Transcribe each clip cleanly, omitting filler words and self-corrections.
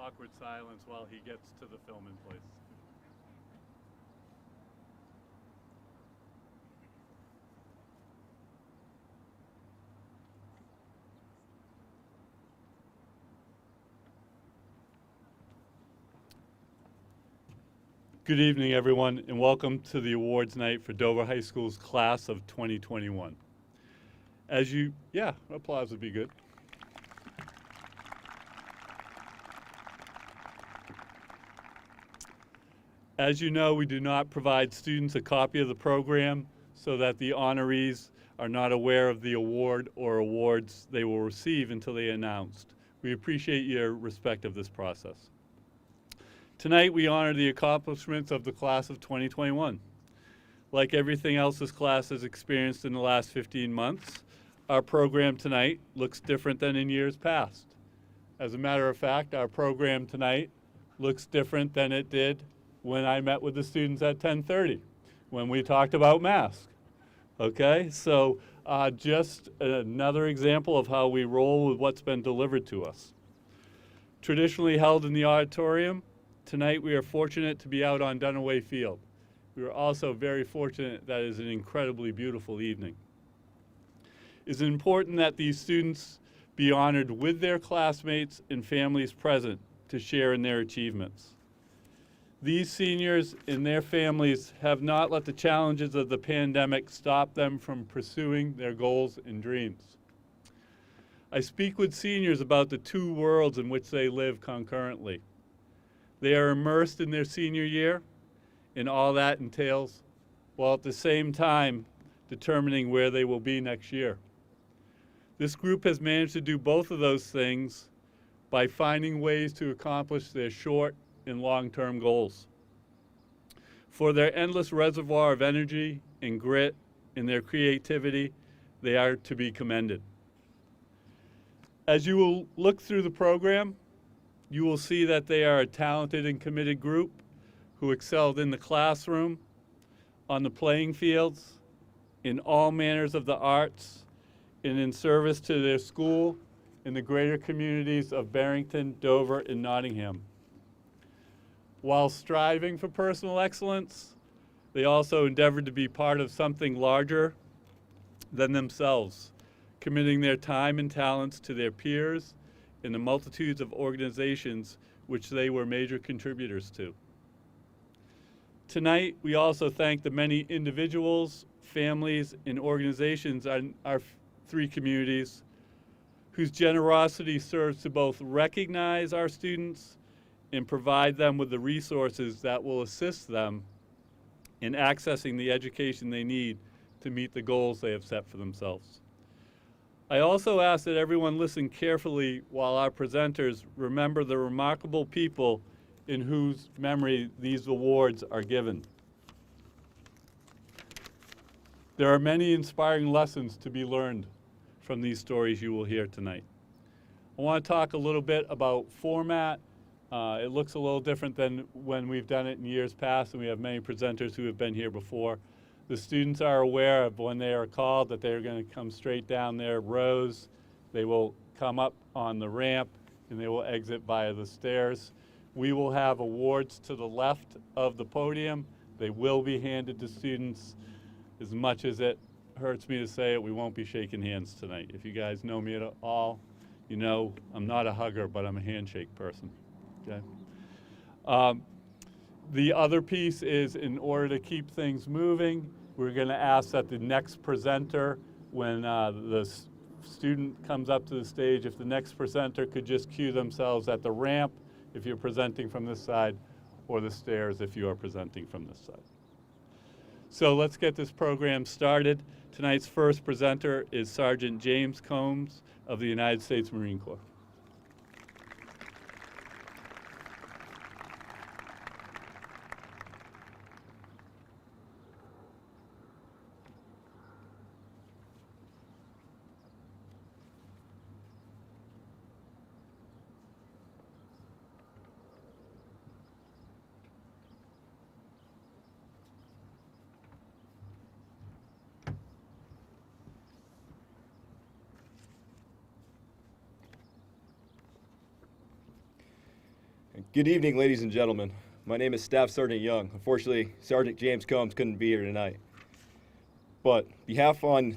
awkward silence while he gets to the film in place. Good evening, everyone, and welcome to the awards night for Dover High School's class of 2021. Applause would be good. As you know, we do not provide students a copy of the program so that the honorees are not aware of the award or awards they will receive until they are announced. We appreciate your respect of this process. Tonight, we honor the accomplishments of the class of 2021. Like everything else this class has experienced in the last 15 months, our program tonight looks different than in years past. As a matter of fact, our program tonight looks different than it did when I met with the students at 10:30, when we talked about masks. Okay, so just another example of how we roll with what's been delivered to us. Traditionally held in the auditorium, tonight we are fortunate to be out on Dunaway Field. We are also very fortunate that it is an incredibly beautiful evening. It's important that these students be honored with their classmates and families present to share in their achievements. These seniors and their families have not let the challenges of the pandemic stop them from pursuing their goals and dreams. I speak with seniors about the two worlds in which they live concurrently. They are immersed in their senior year and all that entails, while at the same time determining where they will be next year. This group has managed to do both of those things by finding ways to accomplish their short and long-term goals. For their endless reservoir of energy and grit and their creativity, they are to be commended. As you will look through the program, you will see that they are a talented and committed group who excelled in the classroom, on the playing fields, in all manners of the arts, and in service to their school and the greater communities of Barrington, Dover, and Nottingham. While striving for personal excellence, they also endeavored to be part of something larger than themselves, committing their time and talents to their peers and the multitudes of organizations which they were major contributors to. Tonight, we also thank the many individuals, families, and organizations in our three communities whose generosity serves to both recognize our students and provide them with the resources that will assist them in accessing the education they need to meet the goals they have set for themselves. I also ask that everyone listen carefully while our presenters remember the remarkable people in whose memory these awards are given. There are many inspiring lessons to be learned from these stories you will hear tonight. I want to talk a little bit about format. It looks a little different than when we've done it in years past, and we have many presenters who have been here before. The students are aware of when they are called that they're going to come straight down their rows. They will come up on the ramp, and they will exit via the stairs. We will have awards to the left of the podium. They will be handed to students. As much as it hurts me to say it, we won't be shaking hands tonight. If you guys know me at all, you know I'm not a hugger, but I'm a handshake person. Okay. The other piece is, in order to keep things moving, we're going to ask that the next presenter, when the student comes up to the stage, if the next presenter could just cue themselves at the ramp if you're presenting from this side, or the stairs if you are presenting from this side. So let's get this program started. Tonight's first presenter is Sergeant James Combs of the United States Marine Corps. Good evening, ladies and gentlemen. My name is Staff Sergeant Young. Unfortunately, Sergeant James Combs couldn't be here tonight. But on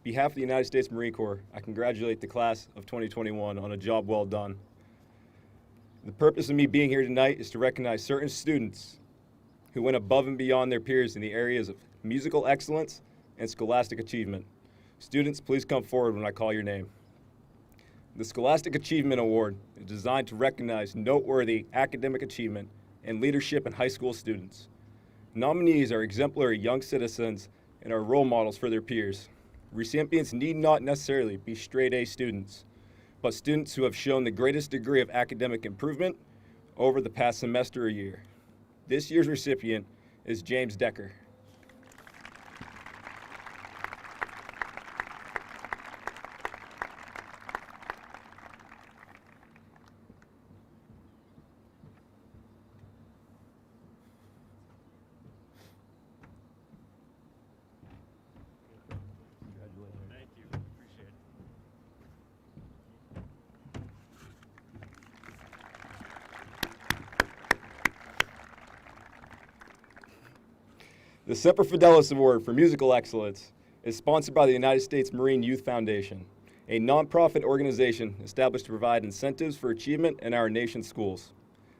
behalf of the United States Marine Corps, I congratulate the class of 2021 on a job well done. The purpose of me being here tonight is to recognize certain students who went above and beyond their peers in the areas of musical excellence and scholastic achievement. Students, please come forward when I call your name. The Scholastic Achievement Award is designed to recognize noteworthy academic achievement and leadership in high school students. Nominees are exemplary young citizens and are role models for their peers. Recipients need not necessarily be straight-A students, but students who have shown the greatest degree of academic improvement over the past semester or year. This year's recipient is James Decker. Thank you. Appreciate it. The Semper Fidelis Award for Musical Excellence is sponsored by the United States Marine Youth Foundation, a nonprofit organization established to provide incentives for achievement in our nation's schools.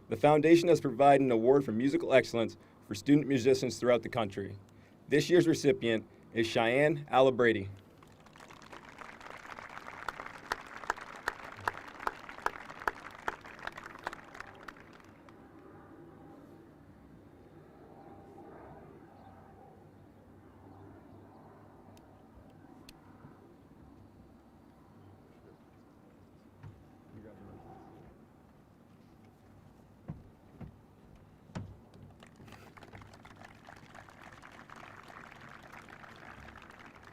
The foundation has provided an award for musical excellence for student musicians throughout the country. This year's recipient is Cheyenne Alabrady.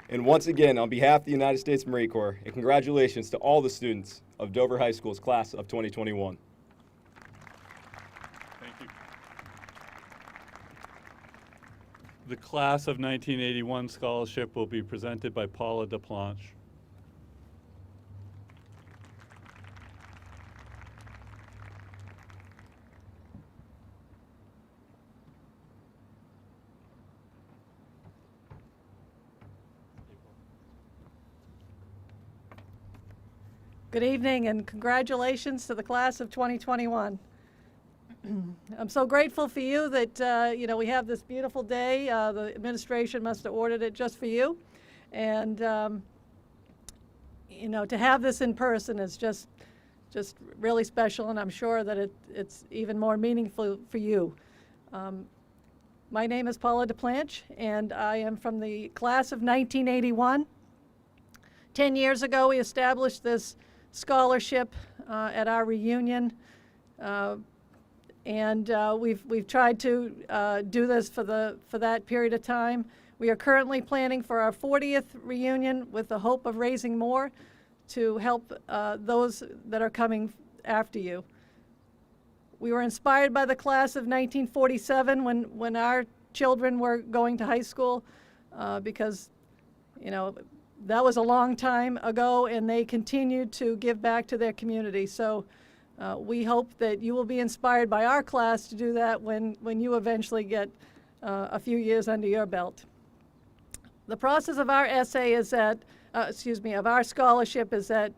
And once again, on behalf of the United States Marine Corps, and congratulations to all the students of Dover High School's class of 2021. Thank you. The class of 1981 scholarship will be presented by Paula DePlanche. Good evening and congratulations to the class of 2021. I'm so grateful for you that we have this beautiful day. The administration must have ordered it just for you. And to have this in person is just really special, and I'm sure that it's even more meaningful for you. My name is Paula DePlanche, and I am from the class of 1981. 10 years ago, we established this scholarship at our reunion, and we've tried to do this for that period of time. We are currently planning for our 40th reunion with the hope of raising more to help those that are coming after you. We were inspired by the class of 1947 when our children were going to high school because, that was a long time ago, and they continued to give back to their community. So we hope that you will be inspired by our class to do that when you eventually get a few years under your belt. The process of our essay is that, of our scholarship is that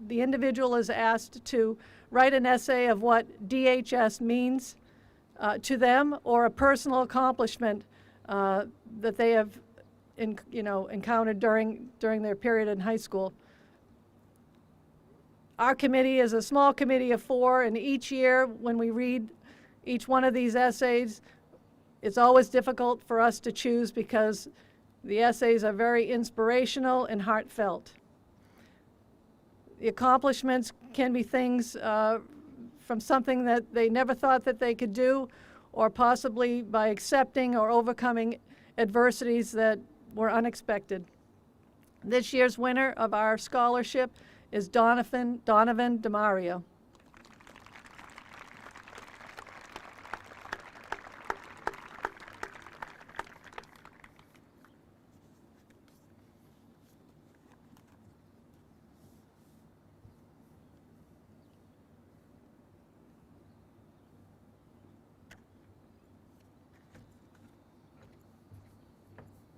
the individual is asked to write an essay of what DHS means to them, or a personal accomplishment that they have encountered during their period in high school. Our committee is a small committee of 4, and each year when we read each one of these essays, it's always difficult for us to choose because the essays are very inspirational and heartfelt. The accomplishments can be things from something that they never thought that they could do, or possibly by accepting or overcoming adversities that were unexpected. This year's winner of our scholarship is Donovan DeMario.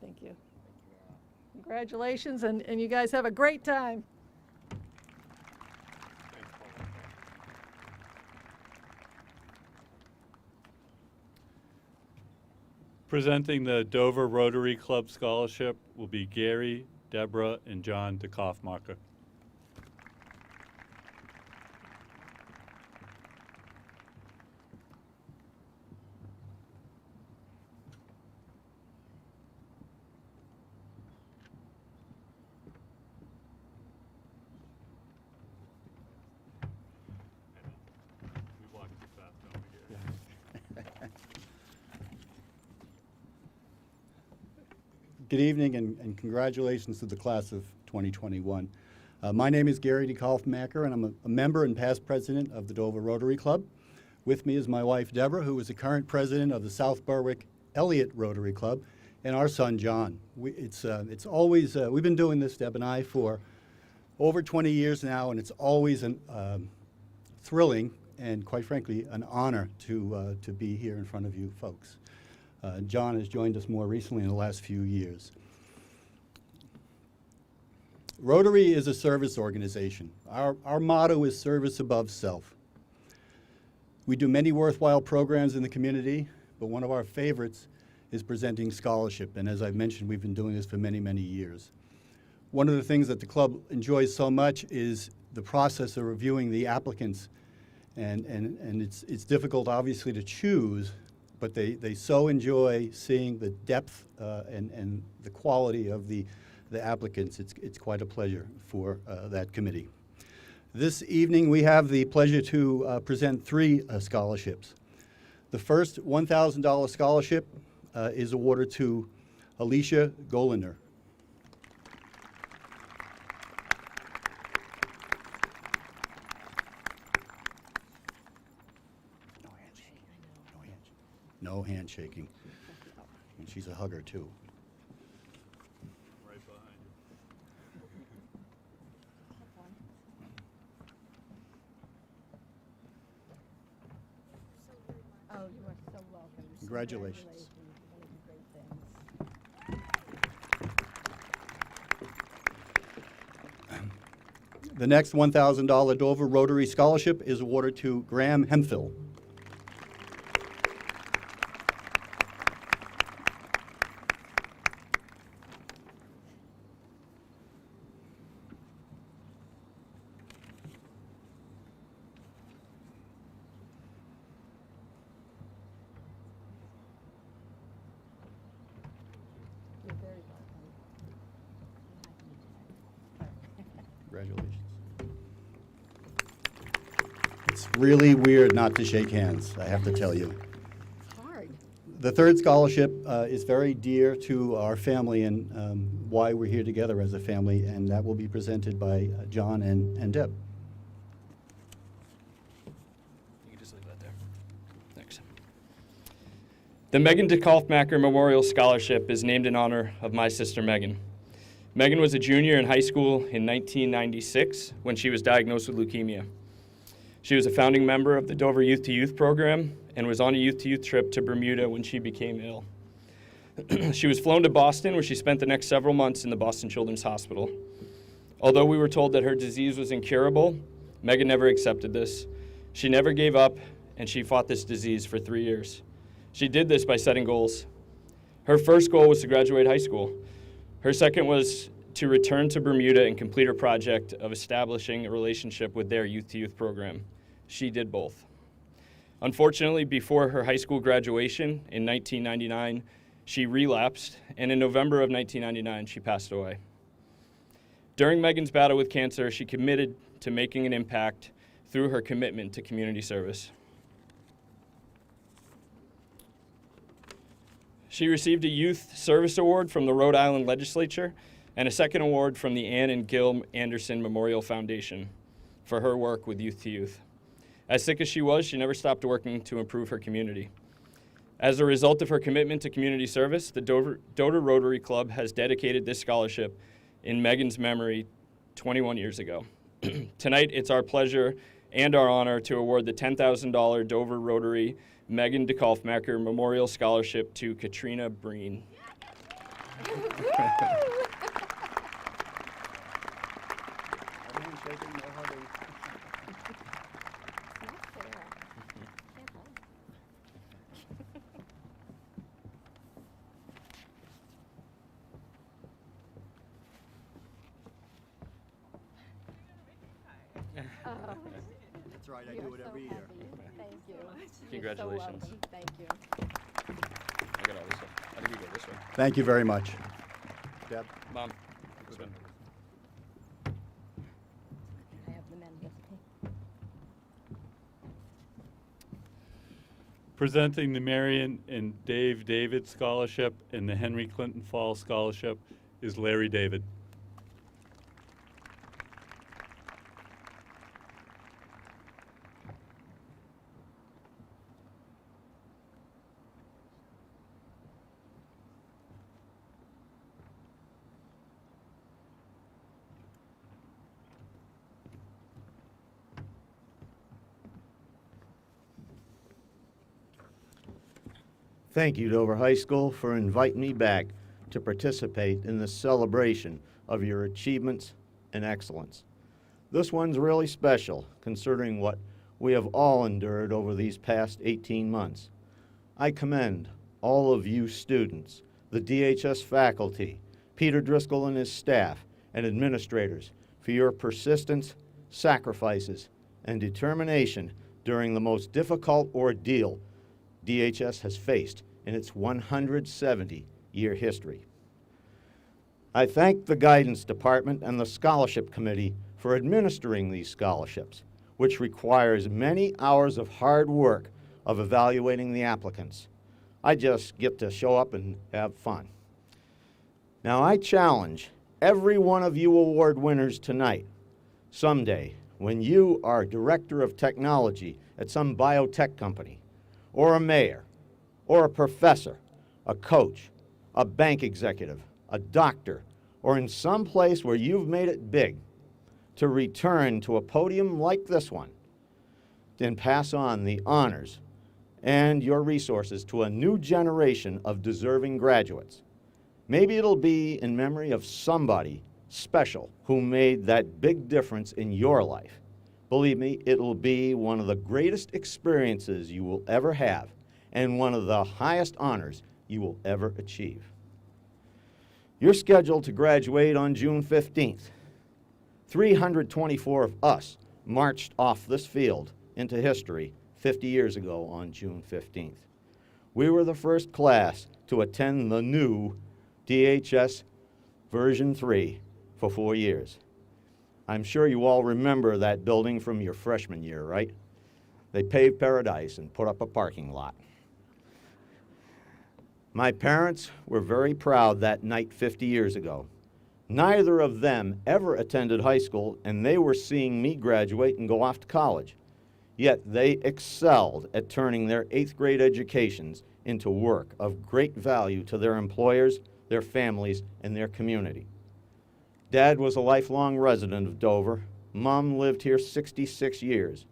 Thank you. Congratulations, and you guys have a great time. Presenting the Dover Rotary Club Scholarship will be Gary, Deborah, and John DeKoffmacher. Good evening and congratulations to the class of 2021. My name is Gary DeKoffmacher, and I'm a member and past president of the Dover Rotary Club. With me is my wife Deborah, who is the current president of the South Berwick Elliott Rotary Club, and our son John. It's always we've been doing this, Deb and I, for over 20 years now, and it's always thrilling and, quite frankly, an honor to be here in front of you folks. John has joined us more recently in the last few years. Rotary is a service organization. Our motto is service above self. We do many worthwhile programs in the community, but one of our favorites is presenting scholarship, and as I've mentioned, we've been doing this for many, many years. One of the things that the club enjoys so much is the process of reviewing the applicants, and it's difficult, obviously, to choose, but they so enjoy seeing the depth and the quality of the applicants. It's quite a pleasure for that committee. This evening we have the pleasure to present three scholarships. The first $1,000 scholarship is awarded to Alicia Golander. No handshaking. And she's a hugger, too. Right behind you. Oh, you are so welcome. Congratulations. One of the great things. The next $1,000 Dover Rotary Scholarship is awarded to Graham Hemphill. You're very welcome. Congratulations. It's really weird not to shake hands, I have to tell you. It's hard. The third scholarship is very dear to our family and why we're here together as a family, and that will be presented by John and Deb. You can just leave that there. Thanks. The Megan DeKoffmacher Memorial Scholarship is named in honor of my sister Megan. Megan was a junior in high school in 1996 when she was diagnosed with leukemia. She was a founding member of the Dover Youth to Youth program and was on a youth to youth trip to Bermuda when she became ill. She was flown to Boston, where she spent the next several months in the Boston Children's Hospital. Although we were told that her disease was incurable, Megan never accepted this. She never gave up, and she fought this disease for 3 years. She did this by setting goals. Her first goal was to graduate high school. Her second was to return to Bermuda and complete her project of establishing a relationship with their youth to youth program. She did both. Unfortunately, before her high school graduation in 1999, she relapsed, and in November of 1999, she passed away. During Megan's battle with cancer, she committed to making an impact through her commitment to community service. She received a Youth Service Award from the Rhode Island Legislature and a second award from the Ann and Gil Anderson Memorial Foundation for her work with Youth to Youth. As sick as she was, she never stopped working to improve her community. As a result of her commitment to community service, the Dover Rotary Club has dedicated this scholarship in Megan's memory 21 years ago. Tonight, it's our pleasure and our honor to award the $10,000 Dover Rotary Megan DeKoffmacher Memorial Scholarship to Katrina Breen. Not fair. Can't help. Oh, That's right, we are so happy. Thank you. You're so Congratulations. welcome. Thank you. I got all this way. I think we go this way. Thank you very much. Deb? Mom, this one. I have the men with me. Presenting the Marion and Dave David Scholarship and the Henry Clinton Fall Scholarship is Larry David. Thank you, Dover High School, for inviting me back to participate in this celebration of your achievements and excellence. This one's really special, considering what we have all endured over these past 18 months. I commend all of you students, the DHS faculty, Peter Driscoll and his staff, and administrators for your persistence, sacrifices, and determination during the most difficult ordeal DHS has faced in its 170-year history. I thank the Guidance Department and the Scholarship Committee for administering these scholarships, which requires many hours of hard work of evaluating the applicants. I just get to show up and have fun. Now, I challenge every one of you award winners tonight, someday, when you are director of technology at some biotech company, or a mayor, or a professor, a coach, a bank executive, a doctor, or in some place where you've made it big, to return to a podium like this one, then pass on the honors and your resources to a new generation of deserving graduates. Maybe it'll be in memory of somebody special who made that big difference in your life. Believe me, it'll be one of the greatest experiences you will ever have and one of the highest honors you will ever achieve. You're scheduled to graduate on June 15th. 324 of us marched off this field into history 50 years ago on June 15th. We were the first class to attend the new DHS version 3 for 4 years. I'm sure you all remember that building from your freshman year, right? They paved Paradise and put up a parking lot. My parents were very proud that night 50 years ago. Neither of them ever attended high school, and they were seeing me graduate and go off to college. Yet they excelled at turning their 8th grade educations into work of great value to their employers, their families, and their community. Dad was a lifelong resident of Dover. Mom lived here 66 years.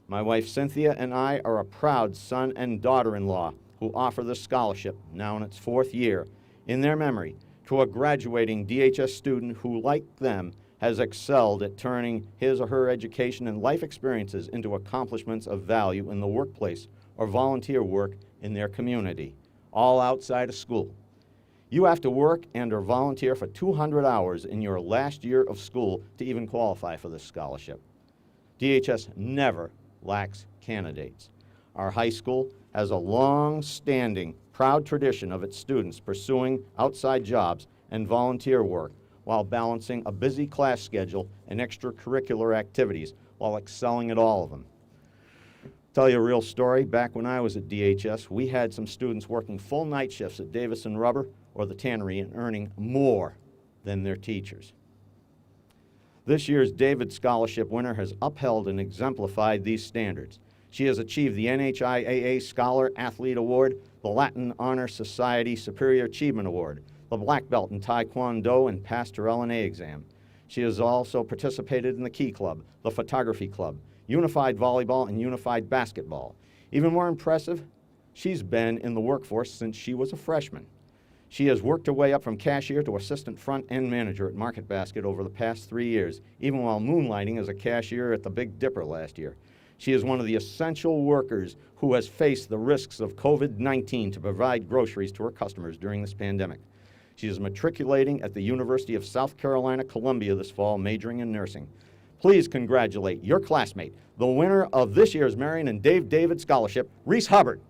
My wife Cynthia and I are a proud son and daughter-in-law who offer this scholarship, now in its 4th year, in their memory, to a graduating DHS student who, like them, has excelled at turning his or her education and life experiences into accomplishments of value in the workplace or volunteer work in their community, all outside of school. You have to work and or volunteer for 200 hours in your last year of school to even qualify for this scholarship. DHS never lacks candidates. Our high school has a long-standing, proud tradition of its students pursuing outside jobs and volunteer work while balancing a busy class schedule and extracurricular activities while excelling at all of them. Tell you a real story. Back when I was at DHS, we had some students working full night shifts at Davison Rubber or the tannery and earning more than their teachers. This year's David Scholarship winner has upheld and exemplified these standards. She has achieved the NHIAA Scholar Athlete Award, the Latin Honor Society Superior Achievement Award, the Black Belt in Taekwondo and passed her LNA exam. She has also participated in the Key Club, the Photography Club, Unified Volleyball, and Unified Basketball. Even more impressive, she's been in the workforce since she was a freshman. She has worked her way up from cashier to assistant front-end manager at Market Basket over the past 3 years, even while moonlighting as a cashier at the Big Dipper last year. She is one of the essential workers who has faced the risks of COVID-19 to provide groceries to her customers during this pandemic. She is matriculating at the University of South Carolina, Columbia this fall, majoring in nursing. Please congratulate your classmate, the winner of this year's Marion and Dave David Scholarship, Reese Hubbard.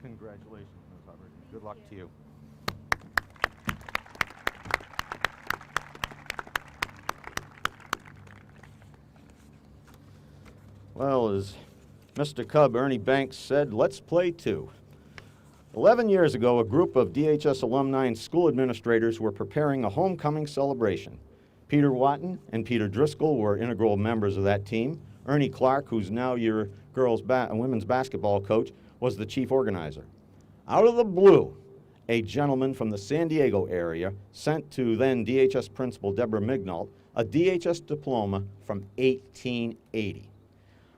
Congratulations, Ms. Hubbard. Good luck to you. Well, as Mr. Cub Ernie Banks said, let's play two. 11 years ago, a group of DHS alumni and school administrators were preparing a homecoming celebration. Peter Watton and Peter Driscoll were integral members of that team. Ernie Clark, who's now your women's basketball coach, was the chief organizer. Out of the blue, a gentleman from the San Diego area sent to then DHS Principal Deborah Mignault a DHS diploma from 1880.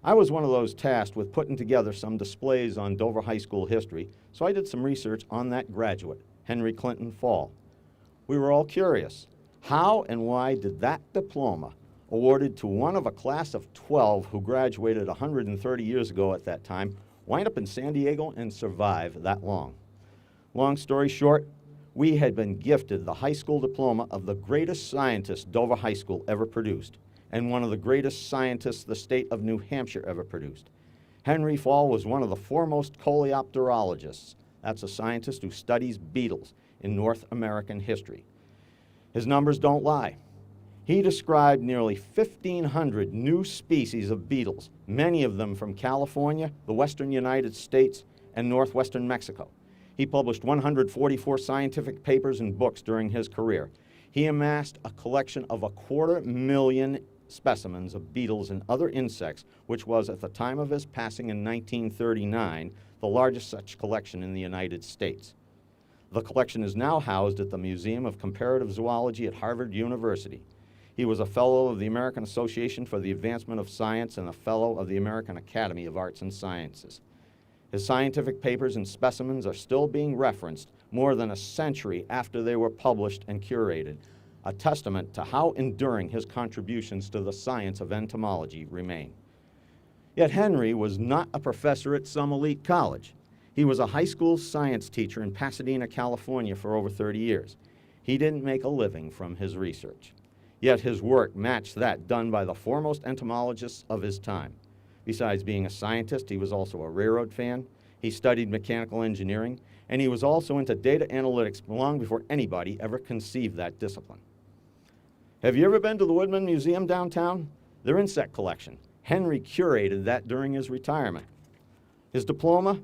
I was one of those tasked with putting together some displays on Dover High School history, so I did some research on that graduate, Henry Clinton Fall. We were all curious. How and why did that diploma, awarded to one of a class of 12 who graduated 130 years ago at that time, wind up in San Diego and survive that long? Long story short, we had been gifted the high school diploma of the greatest scientist Dover High School ever produced, and one of the greatest scientists the state of New Hampshire ever produced. Henry Fall was one of the foremost coleopterologists. That's a scientist who studies beetles in North American history. His numbers don't lie. He described nearly 1,500 new species of beetles, many of them from California, the western United States, and northwestern Mexico. He published 144 scientific papers and books during his career. He amassed a collection of 250,000 specimens of beetles and other insects, which was, at the time of his passing in 1939, the largest such collection in the United States. The collection is now housed at the Museum of Comparative Zoology at Harvard University. He was a Fellow of the American Association for the Advancement of Science and a Fellow of the American Academy of Arts and Sciences. His scientific papers and specimens are still being referenced more than a century after they were published and curated, a testament to how enduring his contributions to the science of entomology remain. Yet Henry was not a professor at some elite college. He was a high school science teacher in Pasadena, California for over 30 years. He didn't make a living from his research. Yet his work matched that done by the foremost entomologists of his time. Besides being a scientist, he was also a railroad fan. He studied mechanical engineering, and he was also into data analytics long before anybody ever conceived that discipline. Have you ever been to the Woodman Museum downtown? Their insect collection. Henry curated that during his retirement. His diploma,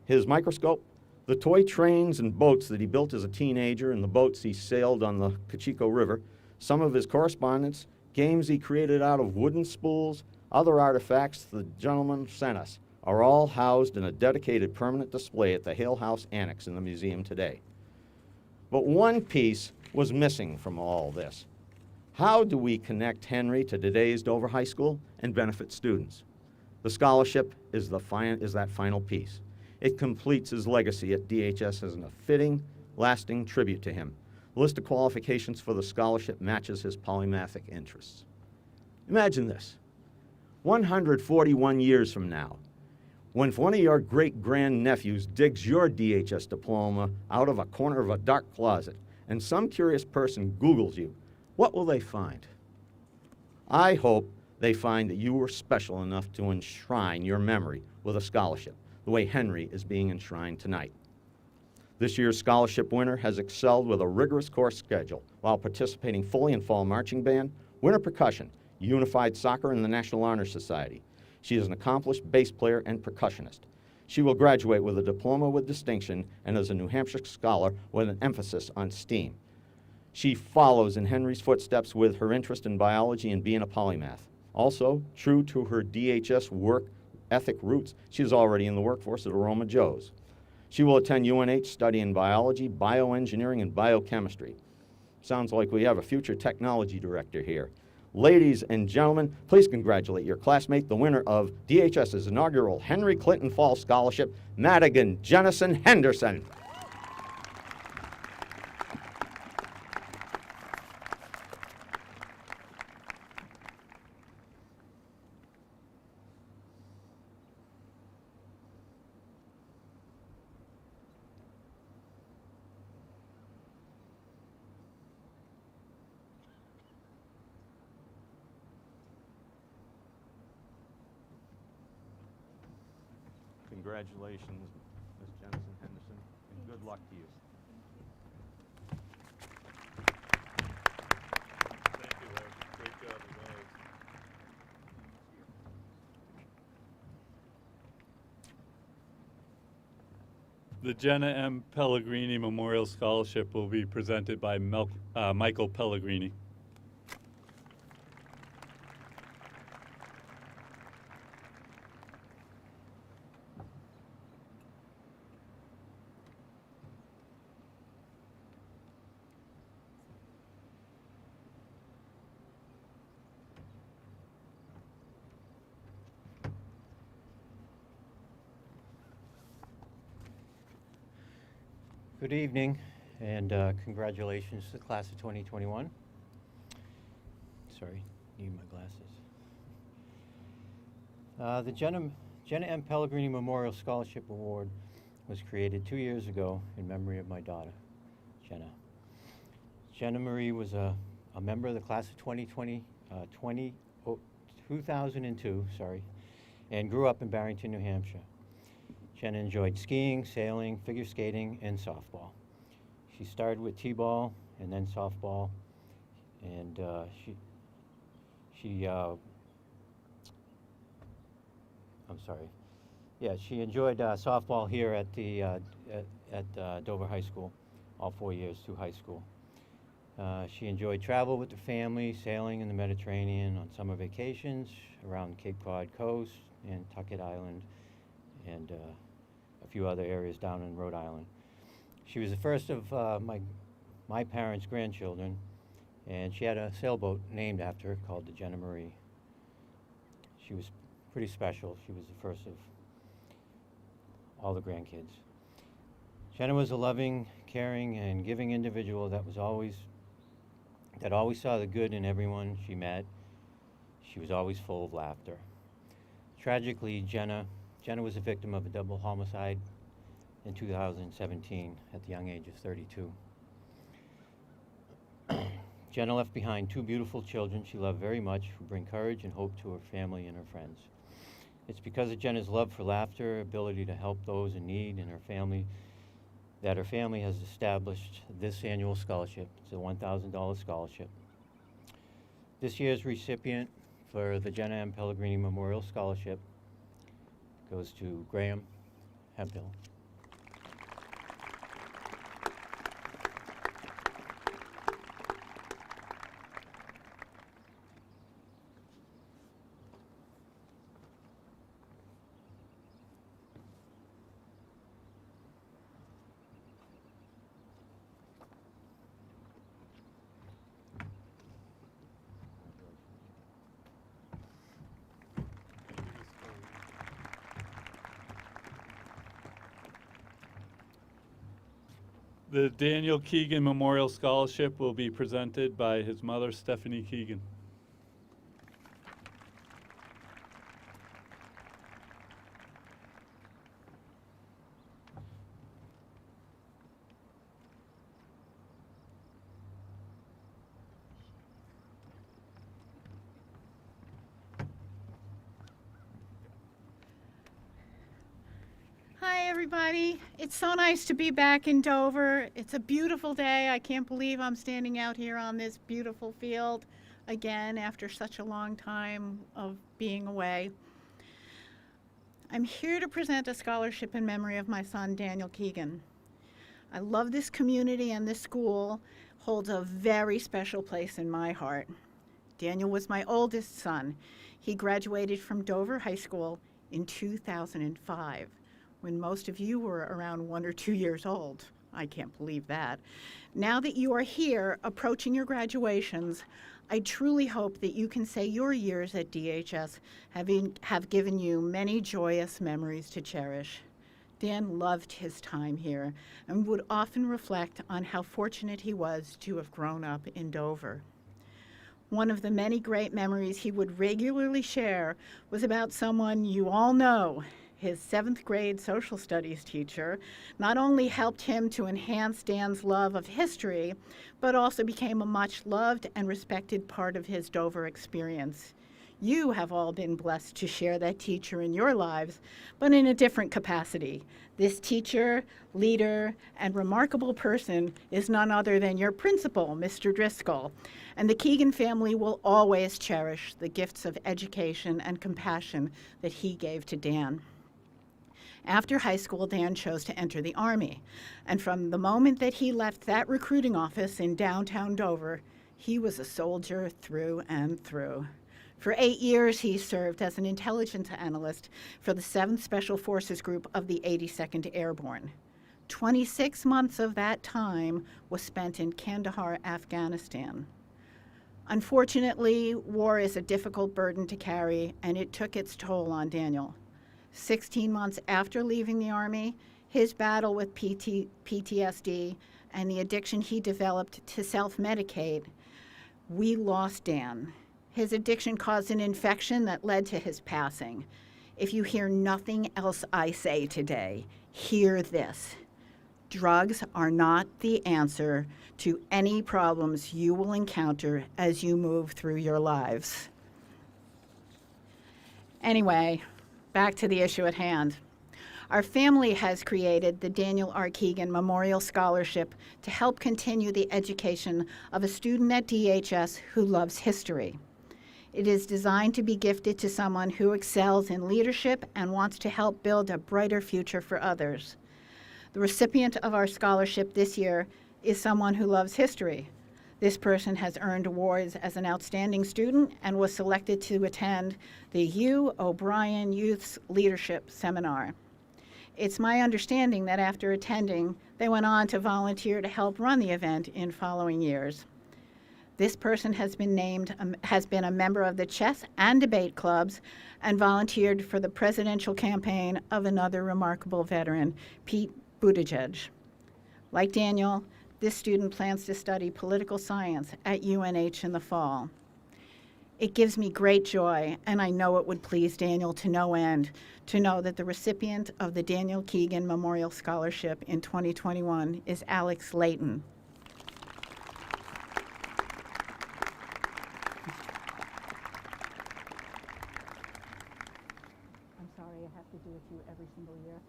his microscope, the toy trains and boats that he built as a teenager, and the boats he sailed on the Cocheco River, some of his correspondence, games he created out of wooden spools, other artifacts the gentleman sent us, are all housed in a dedicated permanent display at the Hale House Annex in the museum today. But one piece was missing from all this. How do we connect Henry to today's Dover High School and benefit students? The scholarship is that final piece. It completes his legacy at DHS as a fitting, lasting tribute to him. The list of qualifications for the scholarship matches his polymathic interests. Imagine this. 141 years from now, when one of your great-grandnephews digs your DHS diploma out of a corner of a dark closet and some curious person Googles you, what will they find? I hope they find that you were special enough to enshrine your memory with a scholarship, the way Henry is being enshrined tonight. This year's scholarship winner has excelled with a rigorous course schedule while participating fully in fall marching band, winter percussion, unified soccer, and the National Honor Society. She is an accomplished bass player and percussionist. She will graduate with a diploma with distinction and as a New Hampshire scholar with an emphasis on STEAM. She follows in Henry's footsteps with her interest in biology and being a polymath. Also, true to her DHS work ethic roots, she is already in the workforce at Aroma Joe's. She will attend UNH studying biology, bioengineering, and biochemistry. Sounds like we have a future technology director here. Ladies and gentlemen, please congratulate your classmate, the winner of DHS's inaugural Henry Clinton Fall Scholarship, Madigan Jennison Henderson. Congratulations, Ms. Jennison Henderson, and good luck to you. Thank you, Larry. Great job as always. The Jenna M. Pellegrini Memorial Scholarship will be presented by Michael Pellegrini. Good evening, and congratulations to the class of 2021. Sorry, need my glasses. The Jenna M. Pellegrini Memorial Scholarship Award was created 2 years ago in memory of my daughter, Jenna. Jenna Marie was a member of the class of 2002, and grew up in Barrington, New Hampshire. Jenna enjoyed skiing, sailing, figure skating, and softball. She started with t-ball and then softball, and she enjoyed softball here at Dover High School, all 4 years through high school. She enjoyed travel with the family, sailing in the Mediterranean on summer vacations around Cape Cod Coast and Tucket Island, and a few other areas down in Rhode Island. She was the first of my parents' grandchildren, and she had a sailboat named after her called the Jenna Marie. She was pretty special. She was the first of all the grandkids. Jenna was a loving, caring, and giving individual that always saw the good in everyone she met. She was always full of laughter. Tragically, Jenna was a victim of a double homicide in 2017 at the young age of 32. Jenna left behind two beautiful children she loved very much, who bring courage and hope to her family and her friends. It's because of Jenna's love for laughter, ability to help those in need, and her family that her family has established this annual scholarship. It's a $1,000 scholarship. This year's recipient for the Jenna M. Pellegrini Memorial Scholarship goes to Graham Hemphill. The Daniel Keegan Memorial Scholarship will be presented by his mother, Stephanie Keegan. Hi, everybody. It's so nice to be back in Dover. It's a beautiful day. I can't believe I'm standing out here on this beautiful field again after such a long time of being away. I'm here to present a scholarship in memory of my son, Daniel Keegan. I love this community, and this school holds a very special place in my heart. Daniel was my oldest son. He graduated from Dover High School in 2005, when most of you were around 1 or 2 years old. I can't believe that. Now that you are here approaching your graduations, I truly hope that you can say your years at DHS have given you many joyous memories to cherish. Dan loved his time here and would often reflect on how fortunate he was to have grown up in Dover. One of the many great memories he would regularly share was about someone you all know. His 7th grade social studies teacher not only helped him to enhance Dan's love of history, but also became a much loved and respected part of his Dover experience. You have all been blessed to share that teacher in your lives, but in a different capacity. This teacher, leader, and remarkable person is none other than your principal, Mr. Driscoll, and the Keegan family will always cherish the gifts of education and compassion that he gave to Dan. After high school, Dan chose to enter the Army, and from the moment that he left that recruiting office in downtown Dover, he was a soldier through and through. For 8 years, he served as an intelligence analyst for the 7th Special Forces Group of the 82nd Airborne. 26 months of that time was spent in Kandahar, Afghanistan. Unfortunately, war is a difficult burden to carry, and it took its toll on Daniel. 16 months after leaving the Army, his battle with PTSD and the addiction he developed to self-medicate, we lost Dan. His addiction caused an infection that led to his passing. If you hear nothing else I say today, hear this. Drugs are not the answer to any problems you will encounter as you move through your lives. Anyway, back to the issue at hand. Our family has created the Daniel R. Keegan Memorial Scholarship to help continue the education of a student at DHS who loves history. It is designed to be gifted to someone who excels in leadership and wants to help build a brighter future for others. The recipient of our scholarship this year is someone who loves history. This person has earned awards as an outstanding student and was selected to attend the Hugh O'Brien Youth Leadership Seminar. It's my understanding that after attending, they went on to volunteer to help run the event in following years. This person has been a member of the chess and debate clubs and volunteered for the presidential campaign of another remarkable veteran, Pete Buttigieg. Like Daniel, this student plans to study political science at UNH in the fall. It gives me great joy, and I know it would please Daniel to no end, to know that the recipient of the Daniel Keegan Memorial Scholarship in 2021 is Alex Layton. I'm sorry, I have to do it to you every single year.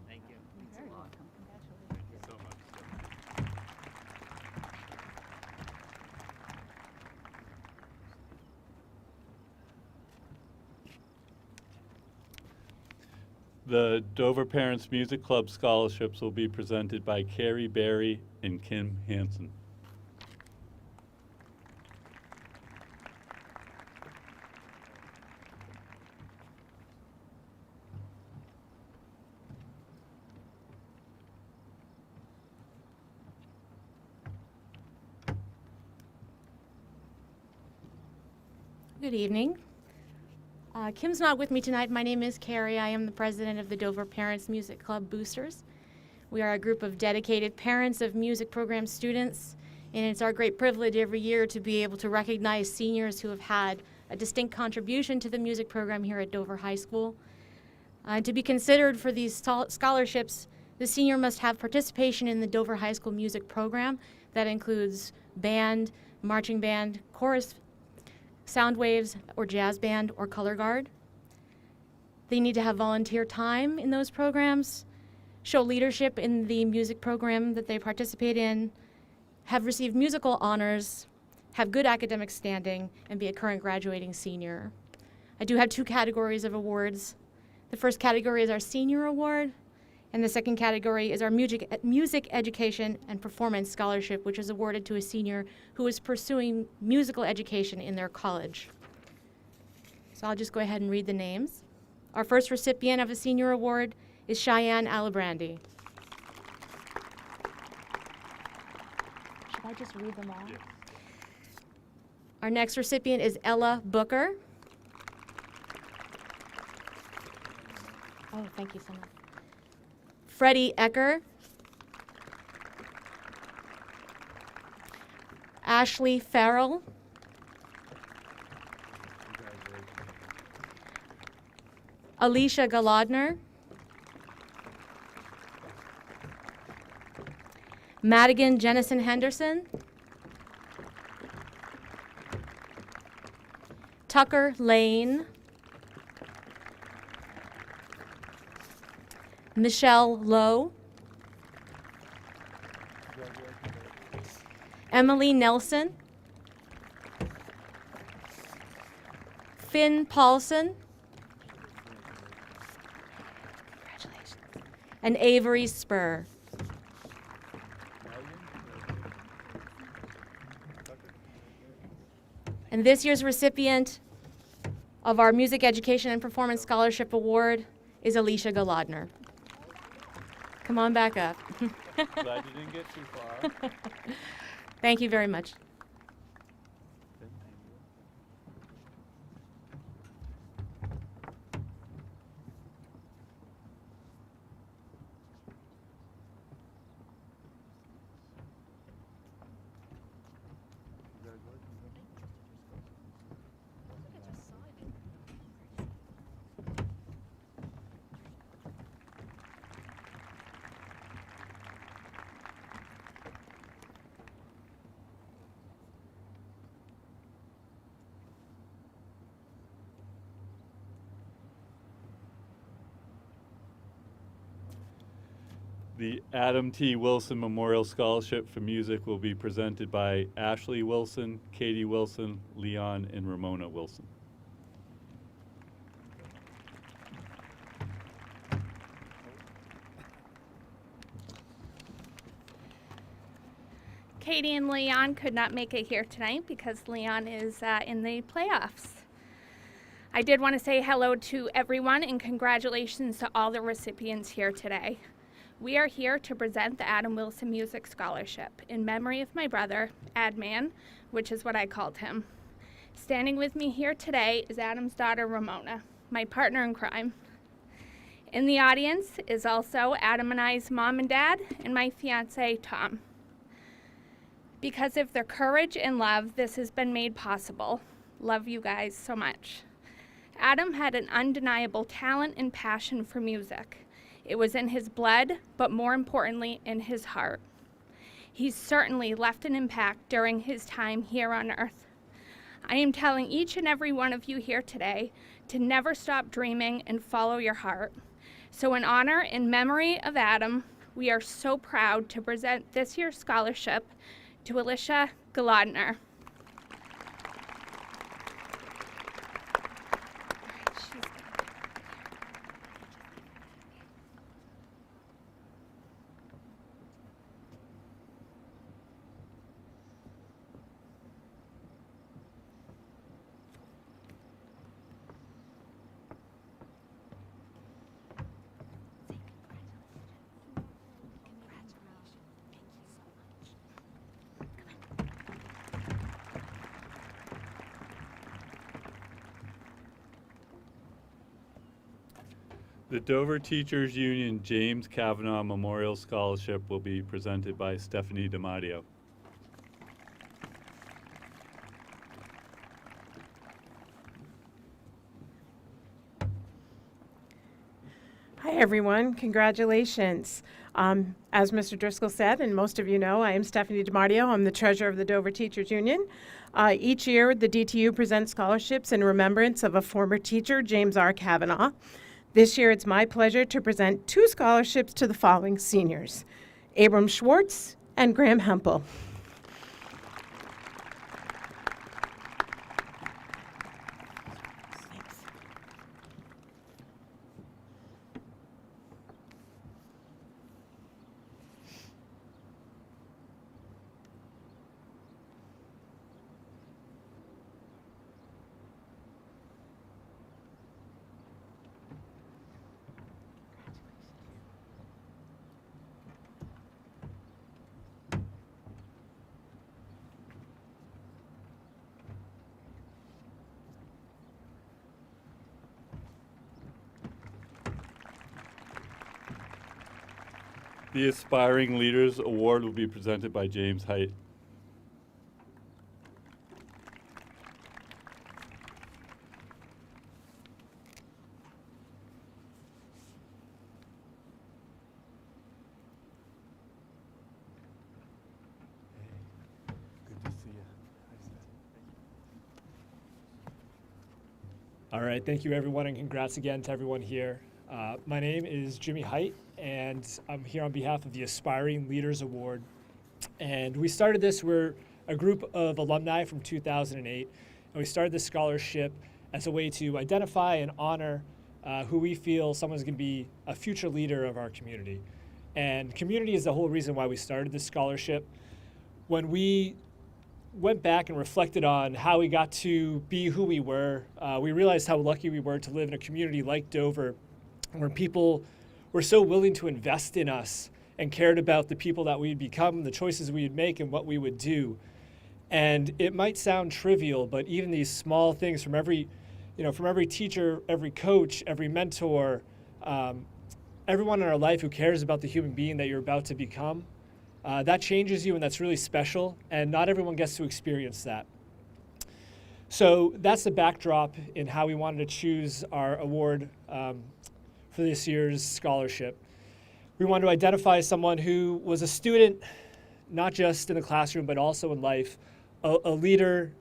Thank you. You're very welcome. Congratulations. The Dover Parents Music Club scholarships will be presented by Carrie Berry and Kim Hansen. Good evening. Kim's not with me tonight. My name is Carrie. I am the president of the Dover Parents Music Club Boosters. We are a group of dedicated parents of music program students, and it's our great privilege every year to be able to recognize seniors who have had a distinct contribution to the music program here at Dover High School. To be considered for these scholarships, the senior must have participation in the Dover High School music program. That includes band, marching band, chorus, sound waves, or jazz band, or color guard. They need to have volunteer time in those programs. show leadership in the music program that they participate in, have received musical honors, have good academic standing, and be a current graduating senior. I do have 2 categories of awards. The first category is our Senior Award, and the second category is our Music Education and Performance Scholarship, which is awarded to a senior who is pursuing musical education in their college. So I'll just go ahead and read the names. Our first recipient of the Senior Award is Cheyenne Alibrandi. Should I just read them all? Yes. Our next recipient is Ella Booker. Oh, thank you so much. Freddie Ecker. Ashley Farrell. Alicia Galodner. Madigan Jennison Henderson. Tucker Lane. Michelle Lowe. Emily Nelson. Finn Paulson. Congratulations. And Avery Spur. And this year's recipient of our Music Education and Performance Scholarship Award is Alicia Galodner. Come on back up. Glad you didn't get too far. Thank you very much. The Adam T. Wilson Memorial Scholarship for Music will be presented by Ashley Wilson, Katie Wilson, Leon, and Ramona Wilson. Katie and Leon could not make it here tonight because Leon is in the playoffs. I did want to say hello to everyone and congratulations to all the recipients here today. We are here to present the Adam Wilson Music Scholarship in memory of my brother, Adman, which is what I called him. Standing with me here today is Adam's daughter, Ramona, my partner in crime. In the audience is also Adam and I's mom and dad and my fiance, Tom. Because of their courage and love, this has been made possible. Love you guys so much. Adam had an undeniable talent and passion for music. It was in his blood, but more importantly, in his heart. He's certainly left an impact during his time here on earth. I am telling each and every one of you here today to never stop dreaming and follow your heart. So in honor and memory of Adam, we are so proud to present this year's scholarship to Alicia Galodner. The Dover Teachers Union James Kavanaugh Memorial Scholarship will be presented by Stephanie DiMatteo. Hi, everyone. Congratulations. As Mr. Driscoll said, and most of you know, I am Stephanie DiMatteo. I'm the treasurer of the Dover Teachers Union. Each year, the DTU presents scholarships in remembrance of a former teacher, James R. Kavanaugh. This year, it's my pleasure to present 2 scholarships to the following seniors: Abram Schwartz and Graham Hempel. The Aspiring Leaders Award will be presented by James Height. Good to see you. All right, thank you everyone, and congrats again to everyone here. My name is Jimmy Height, and I'm here on behalf of the Aspiring Leaders Award. And we started this, we're a group of alumni from 2008, and we started this scholarship as a way to identify and honor who we feel someone's going to be a future leader of our community. And community is the whole reason why we started this scholarship. When we went back and reflected on how we got to be who we were, we realized how lucky we were to live in a community like Dover, where people were so willing to invest in us and cared about the people that we'd become, the choices we would make, and what we would do. And it might sound trivial, but even these small things from every teacher, every coach, every mentor, everyone in our life who cares about the human being that you're about to become, that changes you, and that's really special, and not everyone gets to experience that. So that's the backdrop in how we wanted to choose our award for this year's scholarship. We wanted to identify someone who was a student, not just in the classroom, but also in life, a leader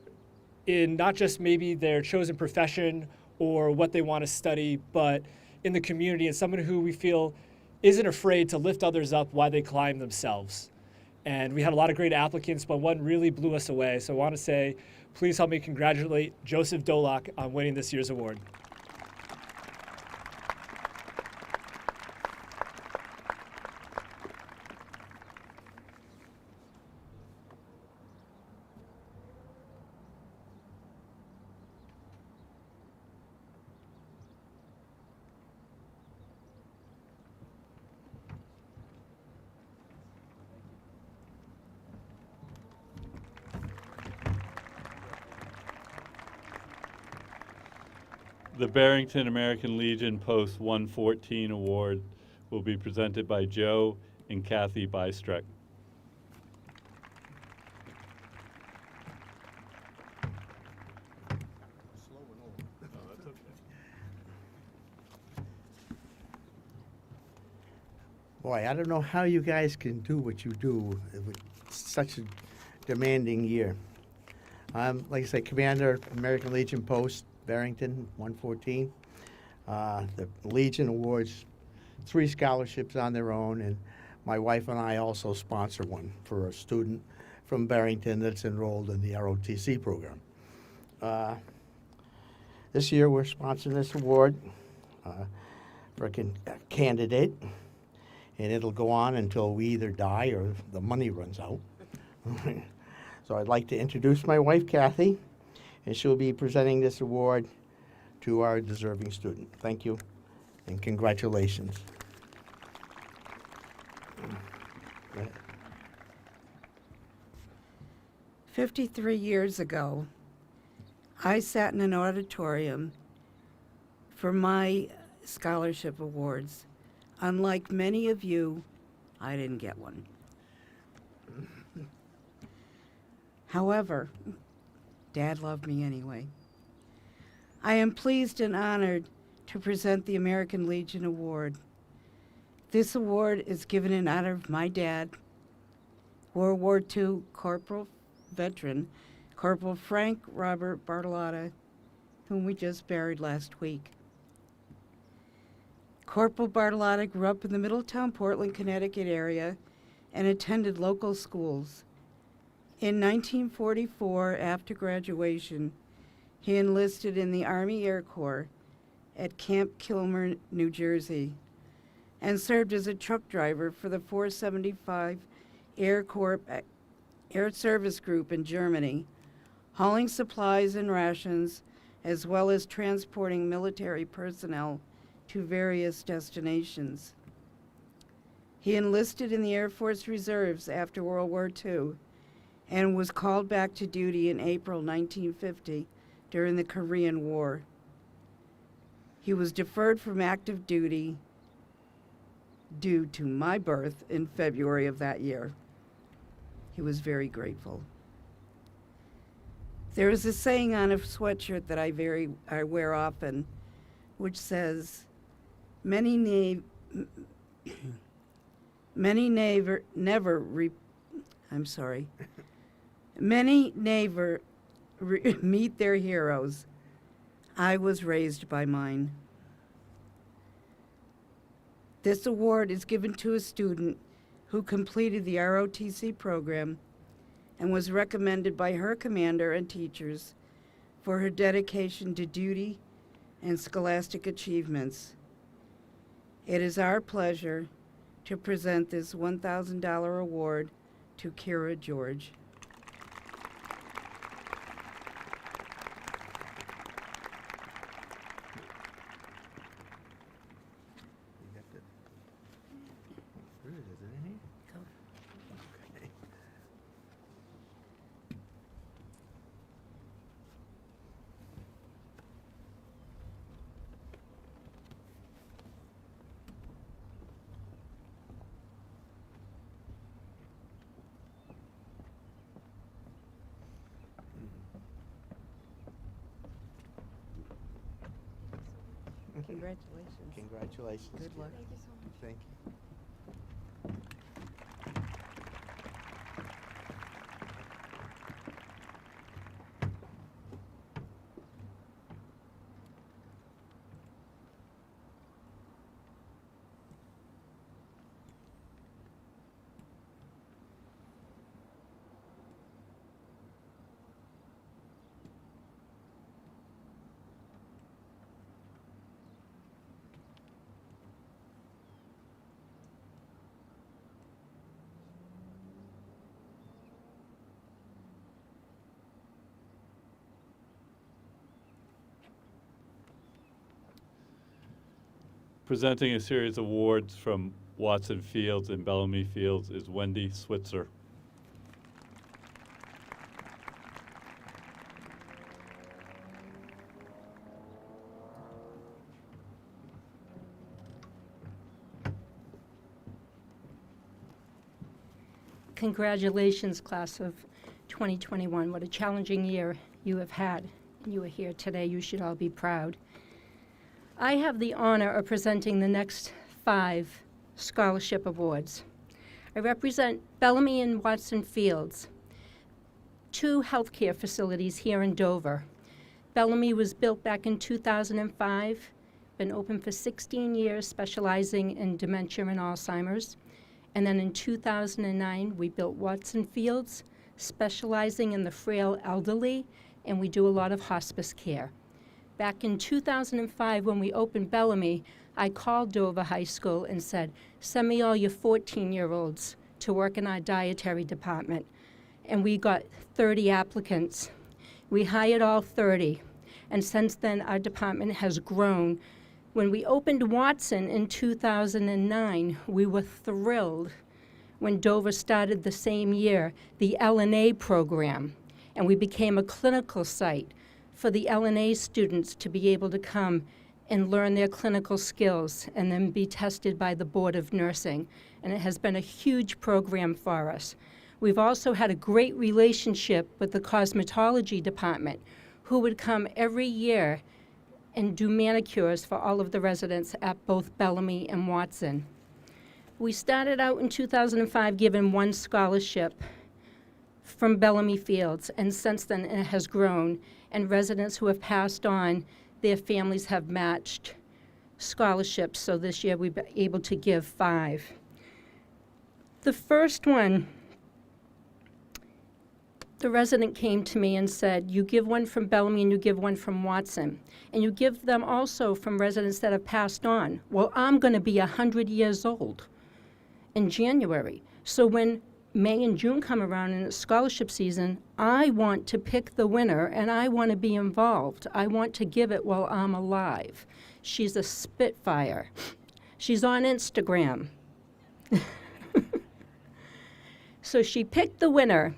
in not just maybe their chosen profession or what they want to study, but in the community, and someone who we feel isn't afraid to lift others up while they climb themselves. And we had a lot of great applicants, but one really blew us away. So I want to say, please help me congratulate Joseph Dolak on winning this year's award. The Barrington American Legion Post 114 Award will be presented by Joe and Kathy Bystruck. Boy, I don't know how you guys can do what you do with such a demanding year. Like I said, Commander, American Legion Post, Barrington, 114. The Legion awards 3 scholarships on their own, and my wife and I also sponsor one for a student from Barrington that's enrolled in the ROTC program. This year we're sponsoring this award for a candidate, and it'll go on until we either die or the money runs out. So I'd like to introduce my wife, Kathy, and she'll be presenting this award to our deserving student. Thank you, and congratulations. Go ahead. 53 years ago, I sat in an auditorium for my scholarship awards. Unlike many of you, I didn't get one. However, Dad loved me anyway. I am pleased and honored to present the American Legion Award. This award is given in honor of my dad, World War II Corporal veteran, Corporal Frank Robert Bartolotta, whom we just buried last week. Corporal Bartolotti grew up in the Middletown, Portland, Connecticut area and attended local schools. In 1944, after graduation, he enlisted in the Army Air Corps at Camp Kilmer, New Jersey, and served as a truck driver for the 475 Air Corps Air Service Group in Germany, hauling supplies and rations, as well as transporting military personnel to various destinations. He enlisted in the Air Force Reserves after World War II and was called back to duty in April 1950 during the Korean War. He was deferred from active duty due to my birth in February of that year. He was very grateful. There is a saying on a sweatshirt that I wear often, which says, many never meet their heroes. I was raised by mine. This award is given to a student who completed the ROTC program and was recommended by her commander and teachers for her dedication to duty and scholastic achievements. It is our pleasure to present this $1,000 award to Kira George. Congratulations. Congratulations. Good luck. Thank you so much. Thank you. Presenting a series of awards from Watson Fields and Bellamy Fields is Wendy Switzer. Congratulations, class of 2021. What a challenging year you have had. You are here today. You should all be proud. I have the honor of presenting the next 5 scholarship awards. I represent Bellamy and Watson Fields, 2 healthcare facilities here in Dover. Bellamy was built back in 2005, been open for 16 years, specializing in dementia and Alzheimer's. And then in 2009, we built Watson Fields, specializing in the frail elderly, and we do a lot of hospice care. Back in 2005, when we opened Bellamy, I called Dover High School and said, send me all your 14-year-olds to work in our dietary department. And we got 30 applicants. We hired all 30, and since then our department has grown. When we opened Watson in 2009, we were thrilled when Dover started the same year the LNA program, and we became a clinical site for the LNA students to be able to come and learn their clinical skills and then be tested by the Board of Nursing. And it has been a huge program for us. We've also had a great relationship with the cosmetology department, who would come every year and do manicures for all of the residents at both Bellamy and Watson. We started out in 2005 given 1 scholarship from Bellamy Fields, and since then it has grown, and residents who have passed on, their families have matched scholarships, so this year we've been able to give 5. The first one, the resident came to me and said, you give one from Bellamy and you give one from Watson, and you give them also from residents that have passed on. Well, I'm going to be 100 years old in January. So when May and June come around and it's scholarship season, I want to pick the winner and I want to be involved. I want to give it while I'm alive. She's a spitfire. She's on Instagram. So she picked the winner.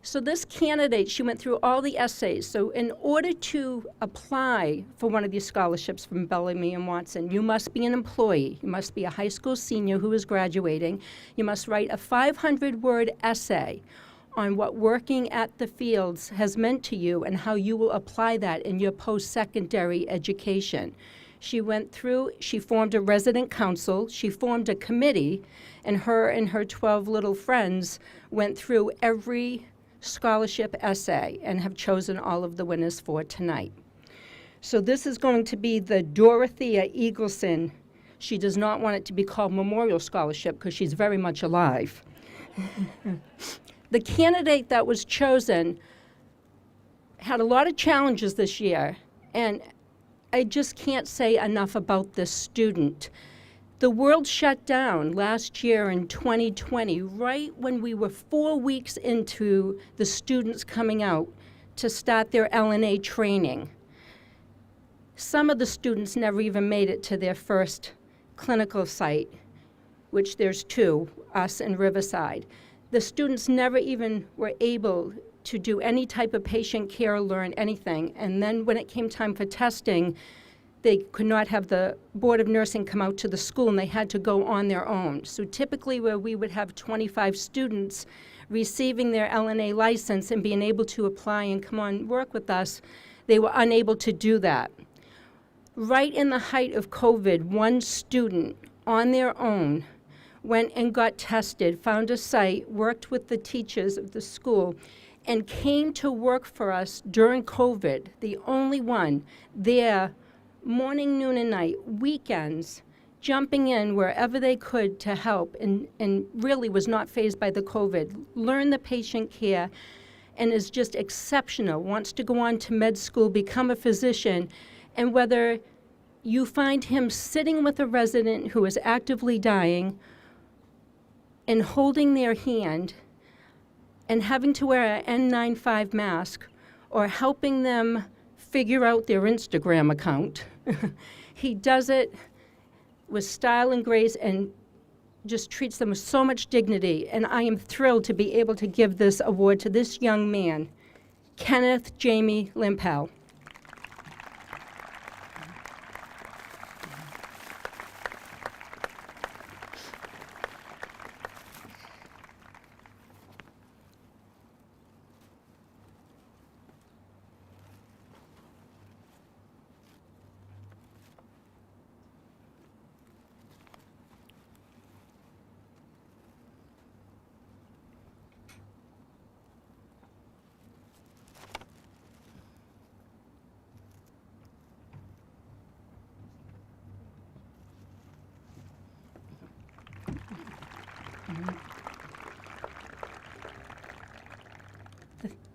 So this candidate, she went through all the essays. So in order to apply for one of these scholarships from Bellamy and Watson, you must be an employee. You must be a high school senior who is graduating. You must write a 500-word essay on what working at the fields has meant to you and how you will apply that in your post-secondary education. She went through, she formed a resident council, she formed a committee, and her 12 little friends went through every scholarship essay and have chosen all of the winners for tonight. So this is going to be the Dorothea Eagleson. She does not want it to be called Memorial Scholarship because she's very much alive. The candidate that was chosen had a lot of challenges this year, and I just can't say enough about this student. The world shut down last year in 2020, right when we were 4 weeks into the students coming out to start their LNA training. Some of the students never even made it to their first clinical site, which there's 2, us and Riverside. The students never even were able to do any type of patient care or learn anything. And then when it came time for testing, they could not have the Board of Nursing come out to the school, and they had to go on their own. So typically where we would have 25 students receiving their LNA license and being able to apply and come on work with us, they were unable to do that. Right in the height of COVID, one student on their own went and got tested, found a site, worked with the teachers of the school, and came to work for us during COVID, the only one there, morning, noon, and night, weekends, jumping in wherever they could to help, and really was not fazed by the COVID, learned the patient care, and is just exceptional, wants to go on to med school, become a physician, and whether you find him sitting with a resident who is actively dying and holding their hand and having to wear an N95 mask or helping them figure out their Instagram account, he does it with style and grace and just treats them with so much dignity. And I am thrilled to be able to give this award to this young man, Kenneth Jamie Limpel.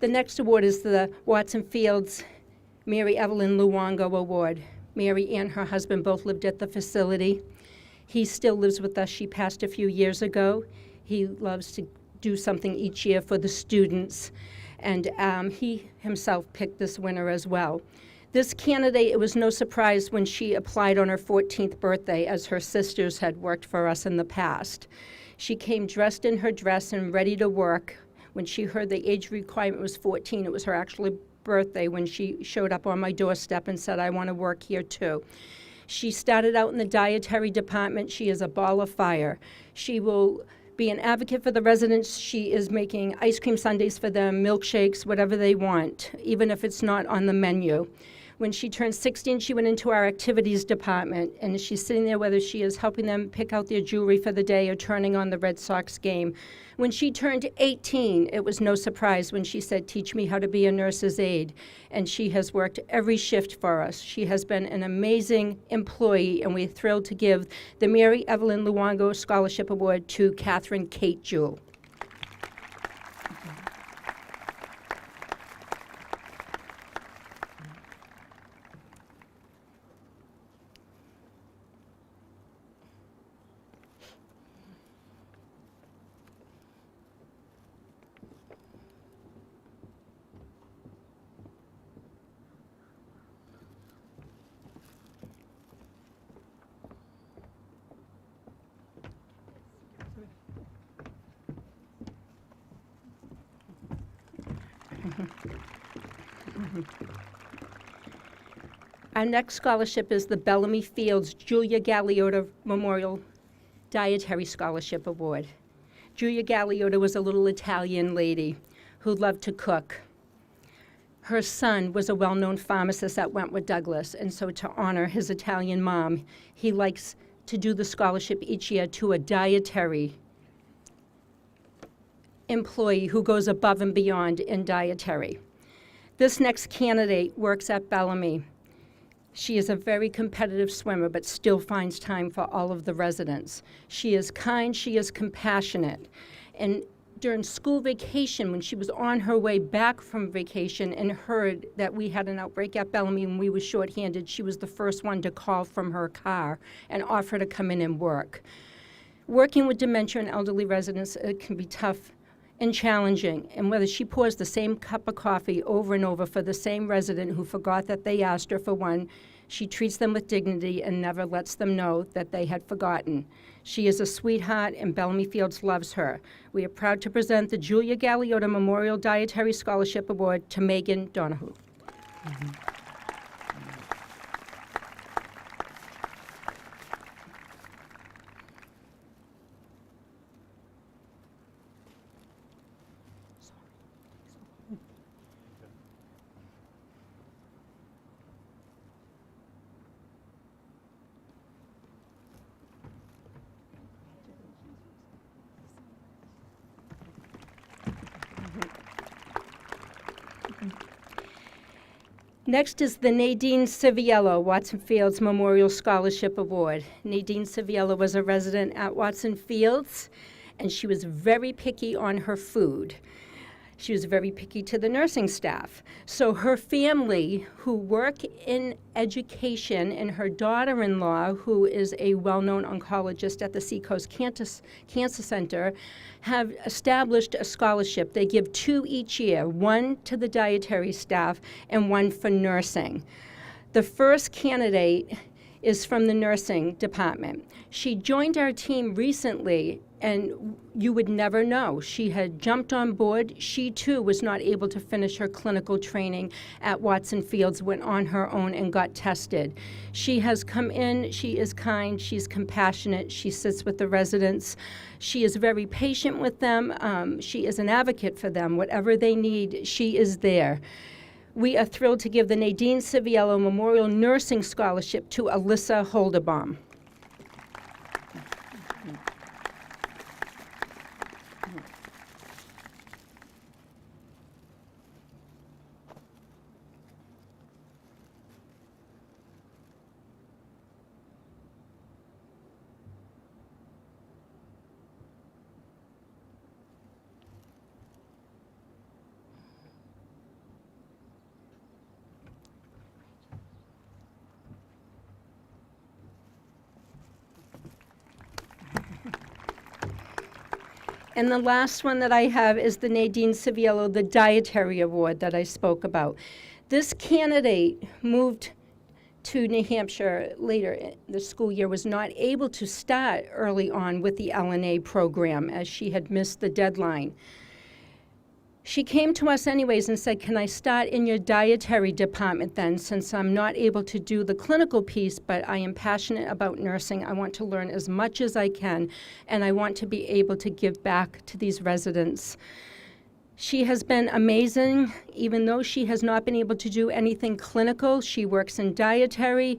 The next award is the Watson Fields Mary Evelyn Luongo Award. Mary and her husband both lived at the facility. He still lives with us. She passed a few years ago. He loves to do something each year for the students, and he himself picked this winner as well. This candidate, it was no surprise when she applied on her 14th birthday, as her sisters had worked for us in the past. She came dressed in her dress and ready to work. When she heard the age requirement was 14, it was her actual birthday when she showed up on my doorstep and said, I want to work here too. She started out in the dietary department. She is a ball of fire. She will be an advocate for the residents. She is making ice cream sundaes for them, milkshakes, whatever they want, even if it's not on the menu. When she turned 16, she went into our activities department, and she's sitting there whether she is helping them pick out their jewelry for the day or turning on the Red Sox game. When she turned 18, it was no surprise when she said, "Teach me how to be a nurse's aide." And she has worked every shift for us. She has been an amazing employee, and we're thrilled to give the Mary Evelyn Luongo Scholarship Award to Catherine Kate Jewell. Our next scholarship is the Bellamy Fields Julia Galeota Memorial Dietary Scholarship Award. Julia Galeota was a little Italian lady who loved to cook. Her son was a well-known pharmacist at Wentworth Douglas, and so to honor his Italian mom, he likes to do the scholarship each year to a dietary employee who goes above and beyond in dietary. This next candidate works at Bellamy. She is a very competitive swimmer, but still finds time for all of the residents. She is kind, she is compassionate. And during school vacation, when she was on her way back from vacation and heard that we had an outbreak at Bellamy and we were shorthanded, she was the first one to call from her car and offer to come in and work. Working with dementia and elderly residents, it can be tough and challenging, and whether she pours the same cup of coffee over and over for the same resident who forgot that they asked her for one, she treats them with dignity and never lets them know that they had forgotten. She is a sweetheart, and Bellamy Fields loves her. We are proud to present the Julia Galeota Memorial Dietary Scholarship Award to Megan Donahue. Next is the Nadine Civiello Watson Fields Memorial Scholarship Award. Nadine Civiello was a resident at Watson Fields, and she was very picky on her food. She was very picky to the nursing staff. So her family, who work in education, and her daughter-in-law, who is a well-known oncologist at the Seacoast Cancer Center, have established a scholarship. They give 2 each year, 1 to the dietary staff and 1 for nursing. The first candidate is from the nursing department. She joined our team recently, and you would never know. She had jumped on board. She, too, was not able to finish her clinical training at Watson Fields, went on her own and got tested. She has come in. She is kind. She's compassionate. She sits with the residents. She is very patient with them. She is an advocate for them. Whatever they need, she is there. We are thrilled to give the Nadine Civiello Memorial Nursing Scholarship to Alyssa Holderbaum. And the last one that I have is the Nadine Civiello, the Dietary Award that I spoke about. This candidate moved to New Hampshire later in the school year, was not able to start early on with the LNA program as she had missed the deadline. She came to us anyways and said, "Can I start in your dietary department then, since I'm not able to do the clinical piece, but I am passionate about nursing. I want to learn as much as I can, and I want to be able to give back to these residents." She has been amazing, even though she has not been able to do anything clinical. She works in dietary.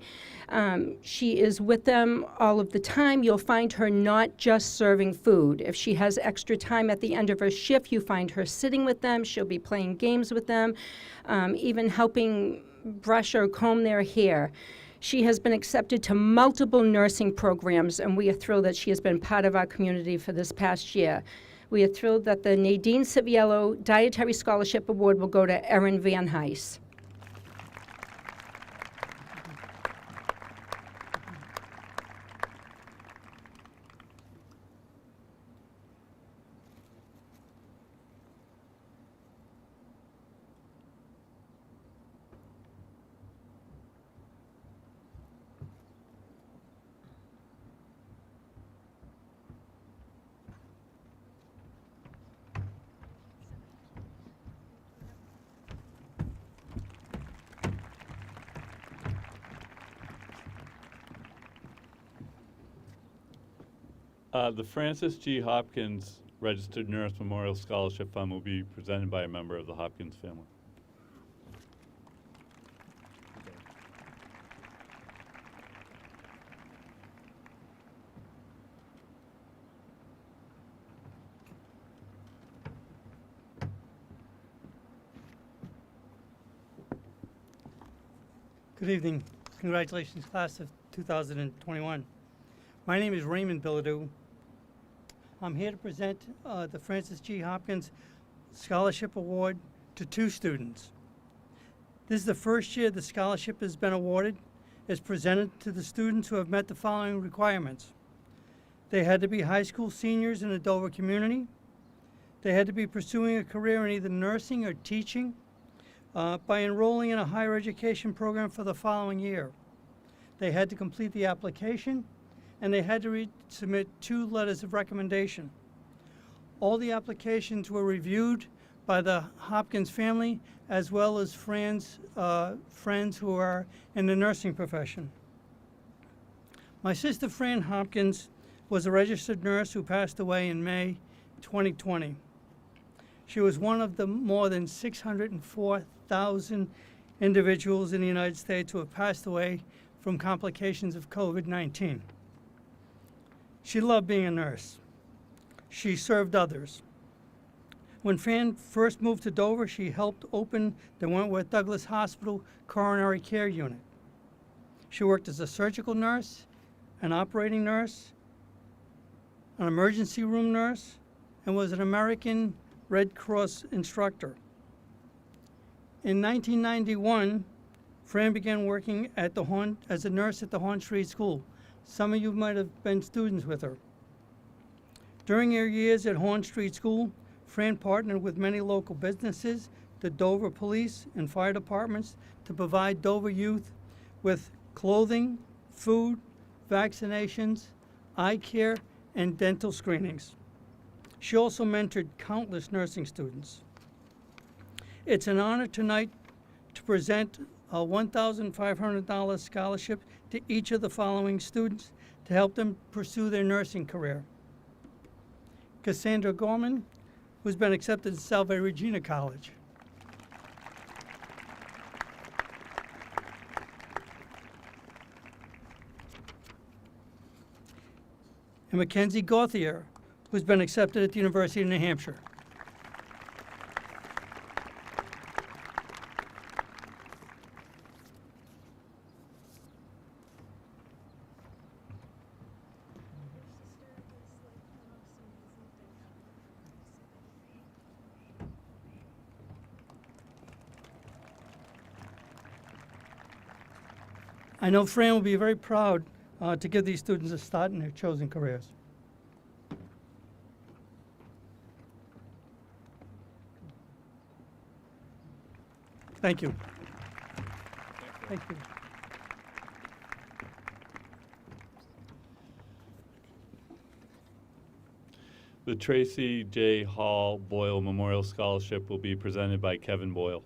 She is with them all of the time. You'll find her not just serving food. If she has extra time at the end of her shift, you find her sitting with them. She'll be playing games with them, even helping brush or comb their hair. She has been accepted to multiple nursing programs, and we are thrilled that she has been part of our community for this past year. We are thrilled that the Nadine Civiello Dietary Scholarship Award will go to Erin Van Heis. The Francis G. Hopkins Registered Nurse Memorial Scholarship Fund will be presented by a member of the Hopkins family. Good evening. Congratulations, class of 2021. My name is Raymond Bilodeau. I'm here to present the Francis G. Hopkins Scholarship Award to 2 students. This is the first year the scholarship has been awarded. It's presented to the students who have met the following requirements. They had to be high school seniors in the Dover community. They had to be pursuing a career in either nursing or teaching by enrolling in a higher education program for the following year. They had to complete the application, and they had to submit 2 letters of recommendation. All the applications were reviewed by the Hopkins family as well as friends who are in the nursing profession. My sister Fran Hopkins was a registered nurse who passed away in May 2020. She was one of the more than 604,000 individuals in the United States who have passed away from complications of COVID-19. She loved being a nurse. She served others. When Fran first moved to Dover, she helped open the Wentworth Douglas Hospital Coronary Care Unit. She worked as a surgical nurse, an operating nurse, an emergency room nurse, and was an American Red Cross instructor. In 1991, Fran began working at as a nurse at the Horn Street School. Some of you might have been students with her. During her years at Horn Street School, Fran partnered with many local businesses, the Dover Police and Fire Departments, to provide Dover youth with clothing, food, vaccinations, eye care, and dental screenings. She also mentored countless nursing students. It's an honor tonight to present a $1,500 scholarship to each of the following students to help them pursue their nursing career. Cassandra Gorman, who's been accepted to Salve Regina College. And Mackenzie Gauthier, who's been accepted at the University of New Hampshire. I know Fran will be very proud to give these students a start in their chosen careers. Thank you. Thank you. The Tracy J. Hall Boyle Memorial Scholarship will be presented by Kevin Boyle.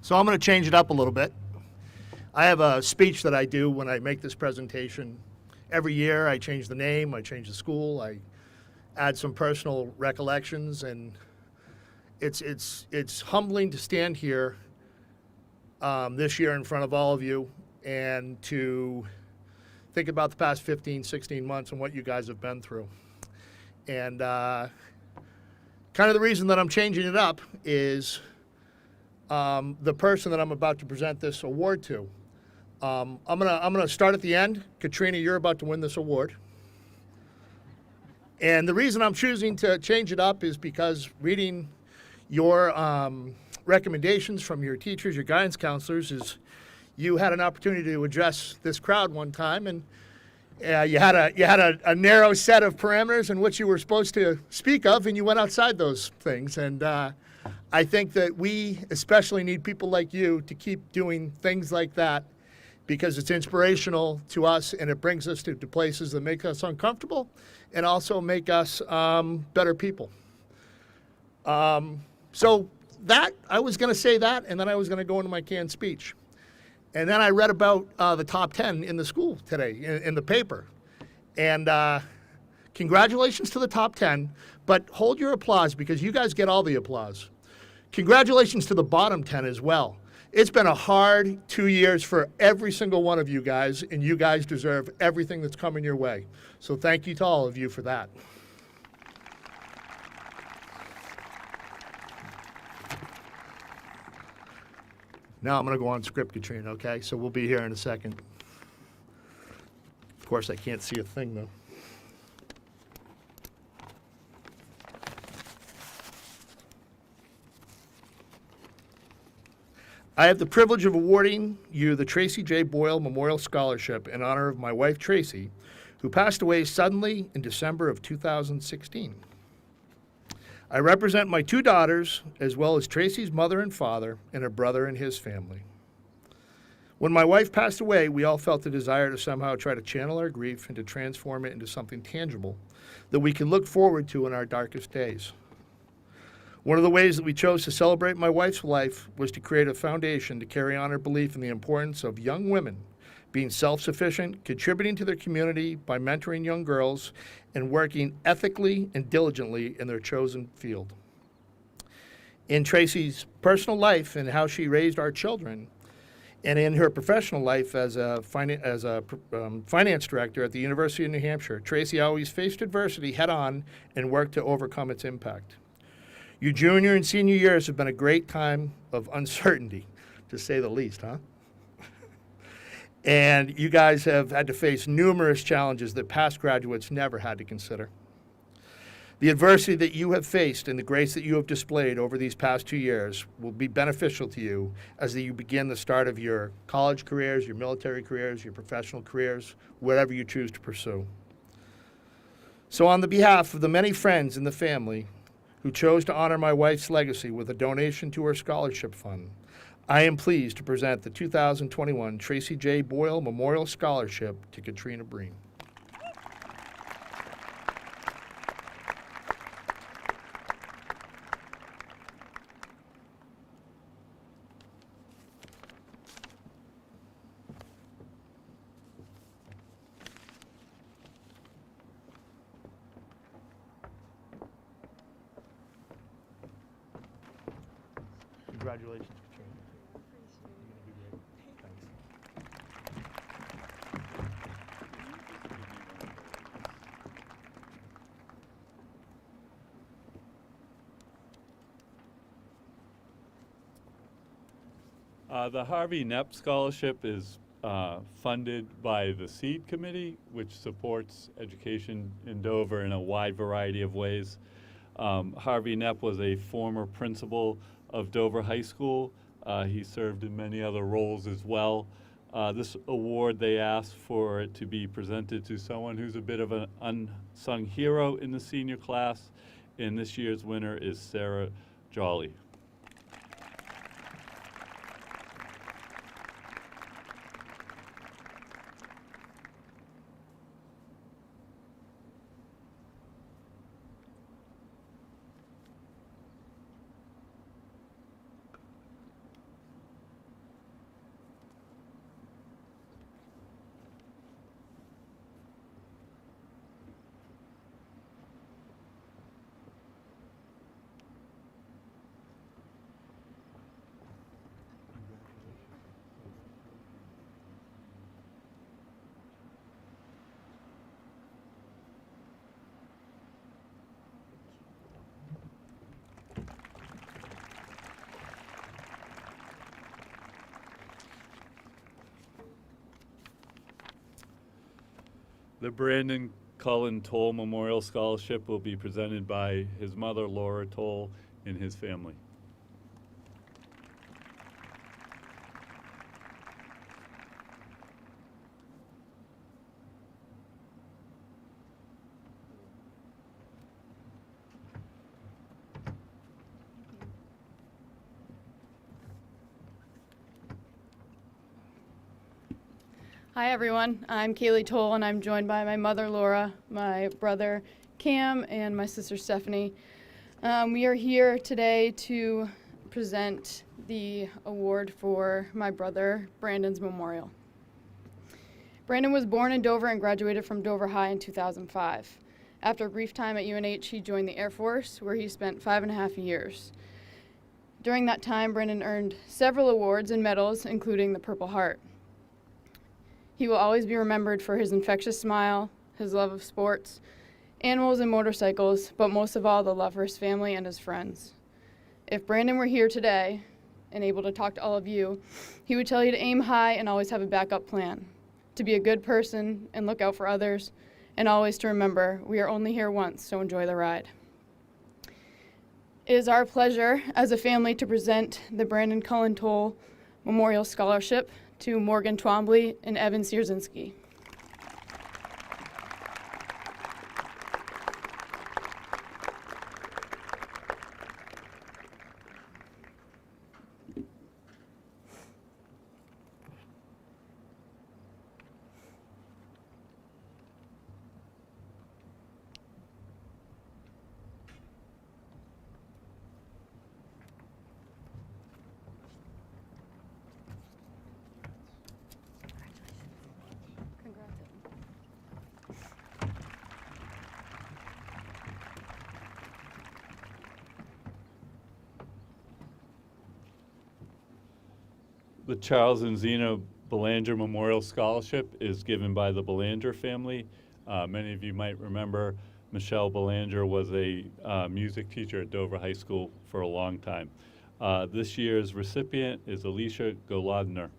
So I'm going to change it up a little bit. I have a speech that I do when I make this presentation. Every year I change the name, I change the school, I add some personal recollections, and it's humbling to stand here this year in front of all of you and to think about the past 15, 16 months and what you guys have been through. And kind of the reason that I'm changing it up is the person that I'm about to present this award to. I'm gonna start at the end. Katrina, you're about to win this award. And the reason I'm choosing to change it up is because reading your recommendations from your teachers, your guidance counselors, is you had an opportunity to address this crowd one time, and you had a narrow set of parameters in which you were supposed to speak of, and you went outside those things. And I think that we especially need people like you to keep doing things like that, because it's inspirational to us and it brings us to places that make us uncomfortable and also make us better people. So that, I was going to say that, and then I was going to go into my canned speech. And then I read about the top 10 in the school today, in the paper. And congratulations to the top 10, but hold your applause because you guys get all the applause. Congratulations to the bottom 10 as well. It's been a hard 2 years for every single one of you guys, and you guys deserve everything that's coming your way. So thank you to all of you for that. Now I'm going to go on script, Katrina, okay? So we'll be here in a second. Of course, I can't see a thing, though. I have the privilege of awarding you the Tracy J. Boyle Memorial Scholarship in honor of my wife, Tracy, who passed away suddenly in December of 2016. I represent my 2 daughters, as well as Tracy's mother and father, and a brother and his family. When my wife passed away, we all felt the desire to somehow try to channel our grief and to transform it into something tangible that we can look forward to in our darkest days. One of the ways that we chose to celebrate my wife's life was to create a foundation to carry on her belief in the importance of young women being self-sufficient, contributing to their community by mentoring young girls, and working ethically and diligently in their chosen field. In Tracy's personal life and how she raised our children, and in her professional life as a finance director at the University of New Hampshire, Tracy always faced adversity head-on and worked to overcome its impact. Your junior and senior years have been a great time of uncertainty, to say the least, huh? And you guys have had to face numerous challenges that past graduates never had to consider. The adversity that you have faced and the grace that you have displayed over these past 2 years will be beneficial to you as you begin the start of your college careers, your military careers, your professional careers, whatever you choose to pursue. So on the behalf of the many friends in the family who chose to honor my wife's legacy with a donation to her scholarship fund, I am pleased to present the 2021 Tracy J. Boyle Memorial Scholarship to Katrina Breen. Congratulations, Katrina. You're gonna be great. Thanks. The Harvey Knepp Scholarship is funded by the SEED Committee, which supports education in Dover in a wide variety of ways. Harvey Knepp was a former principal of Dover High School. He served in many other roles as well. This award, they asked for it to be presented to someone who's a bit of an unsung hero in the senior class, and this year's winner is Sarah Jolly. The Brandon Cullen Toll Memorial Scholarship will be presented by his mother, Laura Toll, and his family. Hi everyone, I'm Kaylee Toll and I'm joined by my mother Laura, my brother Cam, and my sister Stephanie. We are here today to present the award for my brother Brandon's memorial. Brandon was born in Dover and graduated from Dover High in 2005. After a brief time at UNH, he joined the Air Force, where he spent 5.5 years. During that time, Brandon earned several awards and medals, including the Purple Heart. He will always be remembered for his infectious smile, his love of sports, animals and motorcycles, but most of all, the love for his family and his friends. If Brandon were here today and able to talk to all of you, he would tell you to aim high and always have a backup plan, to be a good person and look out for others, and always to remember, we are only here once, so enjoy the ride. It is our pleasure as a family to present the Brandon Cullen Toll Memorial Scholarship to Morgan Twombly and Evan Sierzinski. The Charles and Zena Belanger Memorial Scholarship is given by the Belanger family. Many of you might remember Michelle Belanger was a music teacher at Dover High School for a long time. This year's recipient is Alicia Golodner.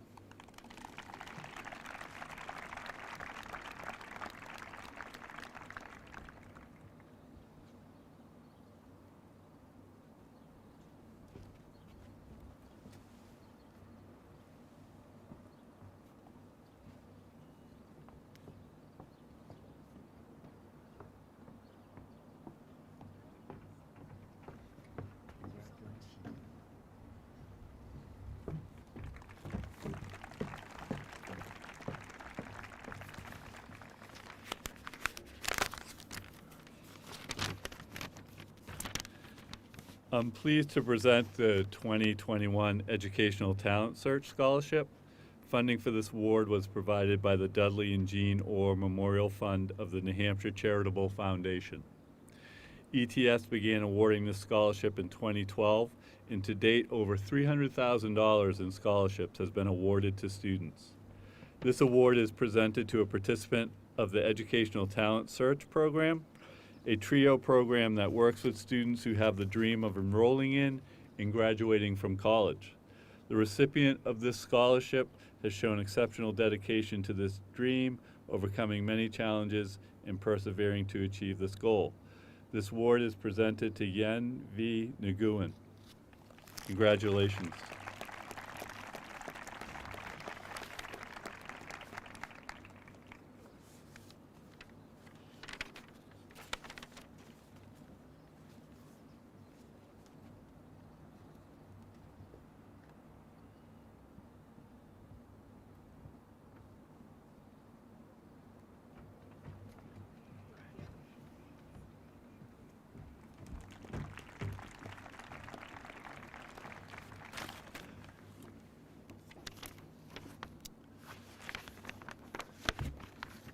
I'm pleased to present the 2021 Educational Talent Search Scholarship. Funding for this award was provided by the Dudley and Jean Orr Memorial Fund of the New Hampshire Charitable Foundation. ETS began awarding this scholarship in 2012, and to date, over $300,000 in scholarships has been awarded to students. This award is presented to a participant of the Educational Talent Search Program, a TRIO program that works with students who have the dream of enrolling in and graduating from college. The recipient of this scholarship has shown exceptional dedication to this dream, overcoming many challenges and persevering to achieve this goal. This award is presented to Yen V. Nguyen. Congratulations.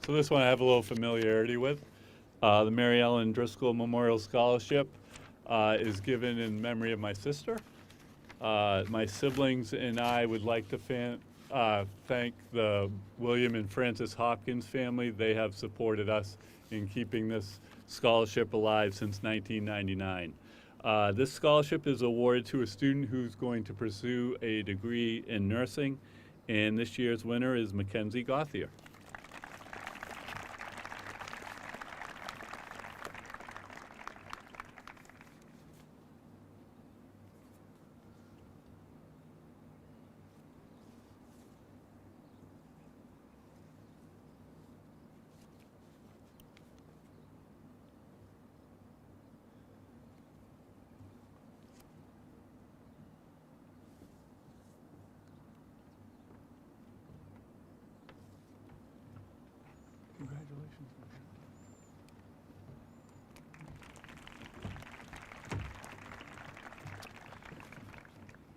So this one I have a little familiarity with. The Mary Ellen Driscoll Memorial Scholarship is given in memory of my sister. My siblings and I would like to thank the William and Frances Hopkins family. They have supported us in keeping this scholarship alive since 1999. This scholarship is awarded to a student who's going to pursue a degree in nursing, and this year's winner is Mackenzie Gauthier.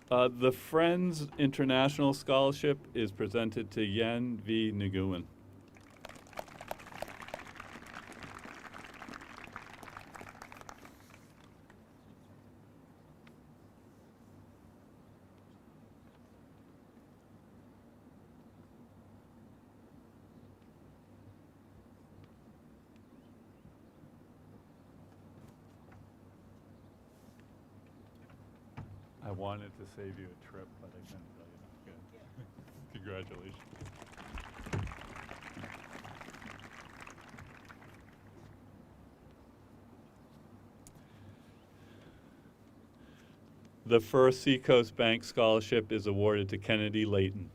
The Friends International Scholarship is presented to Yen V. Nguyen. I wanted to save you a trip, but I couldn't tell you. Good. Congratulations. The first Seacoast Bank Scholarship is awarded to Kennedy Layton.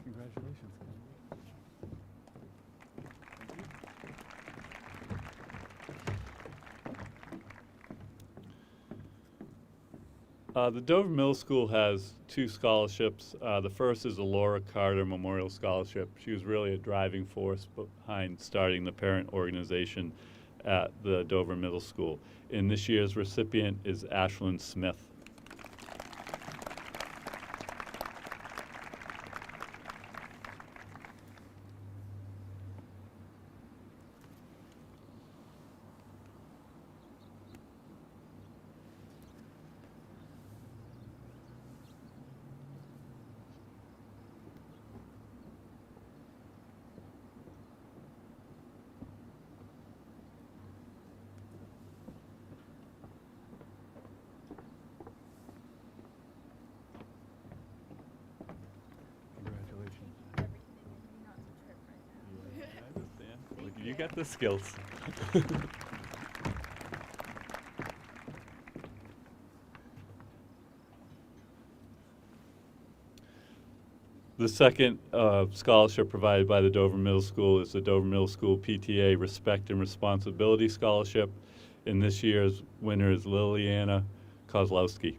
Congratulations. The Dover Middle School has two scholarships. The first is the Laura Carter Memorial Scholarship. She was really a driving force behind starting the parent organization at the Dover Middle School. And this year's recipient is Ashlyn Smith. You got the skills. The second scholarship provided by the Dover Middle School is the Dover Middle School PTA Respect and Responsibility Scholarship. And this year's winner is Liliana Kozlowski.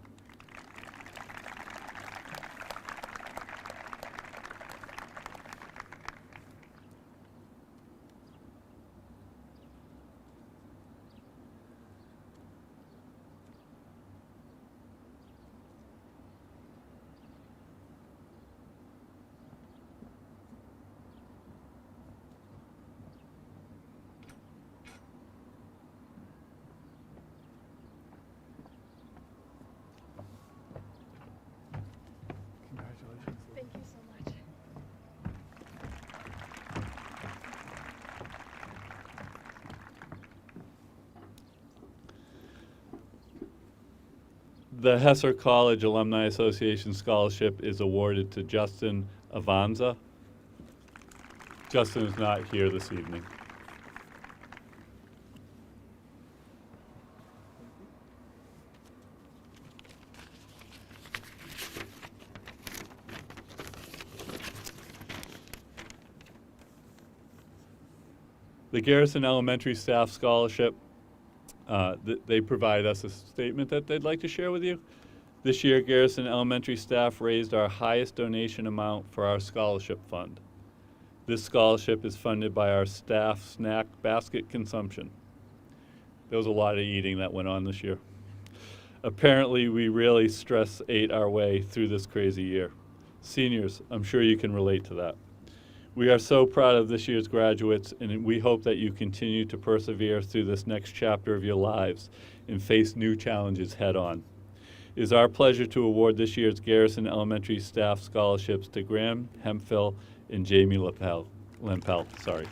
Thank you so much. The Hesser College Alumni Association Scholarship is awarded to Justin Avanza. Justin is not here this evening. The Garrison Elementary Staff Scholarship, they provide us a statement that they'd like to share with you. This year, Garrison Elementary staff raised our highest donation amount for our scholarship fund. This scholarship is funded by our staff snack basket consumption. There was a lot of eating that went on this year. Apparently, we really stress ate our way through this crazy year. Seniors, I'm sure you can relate to that. We are so proud of this year's graduates, and we hope that you continue to persevere through this next chapter of your lives and face new challenges head on. It is our pleasure to award this year's Garrison Elementary Staff Scholarships to Graham Hemphill and Jamie Lempel. Sorry.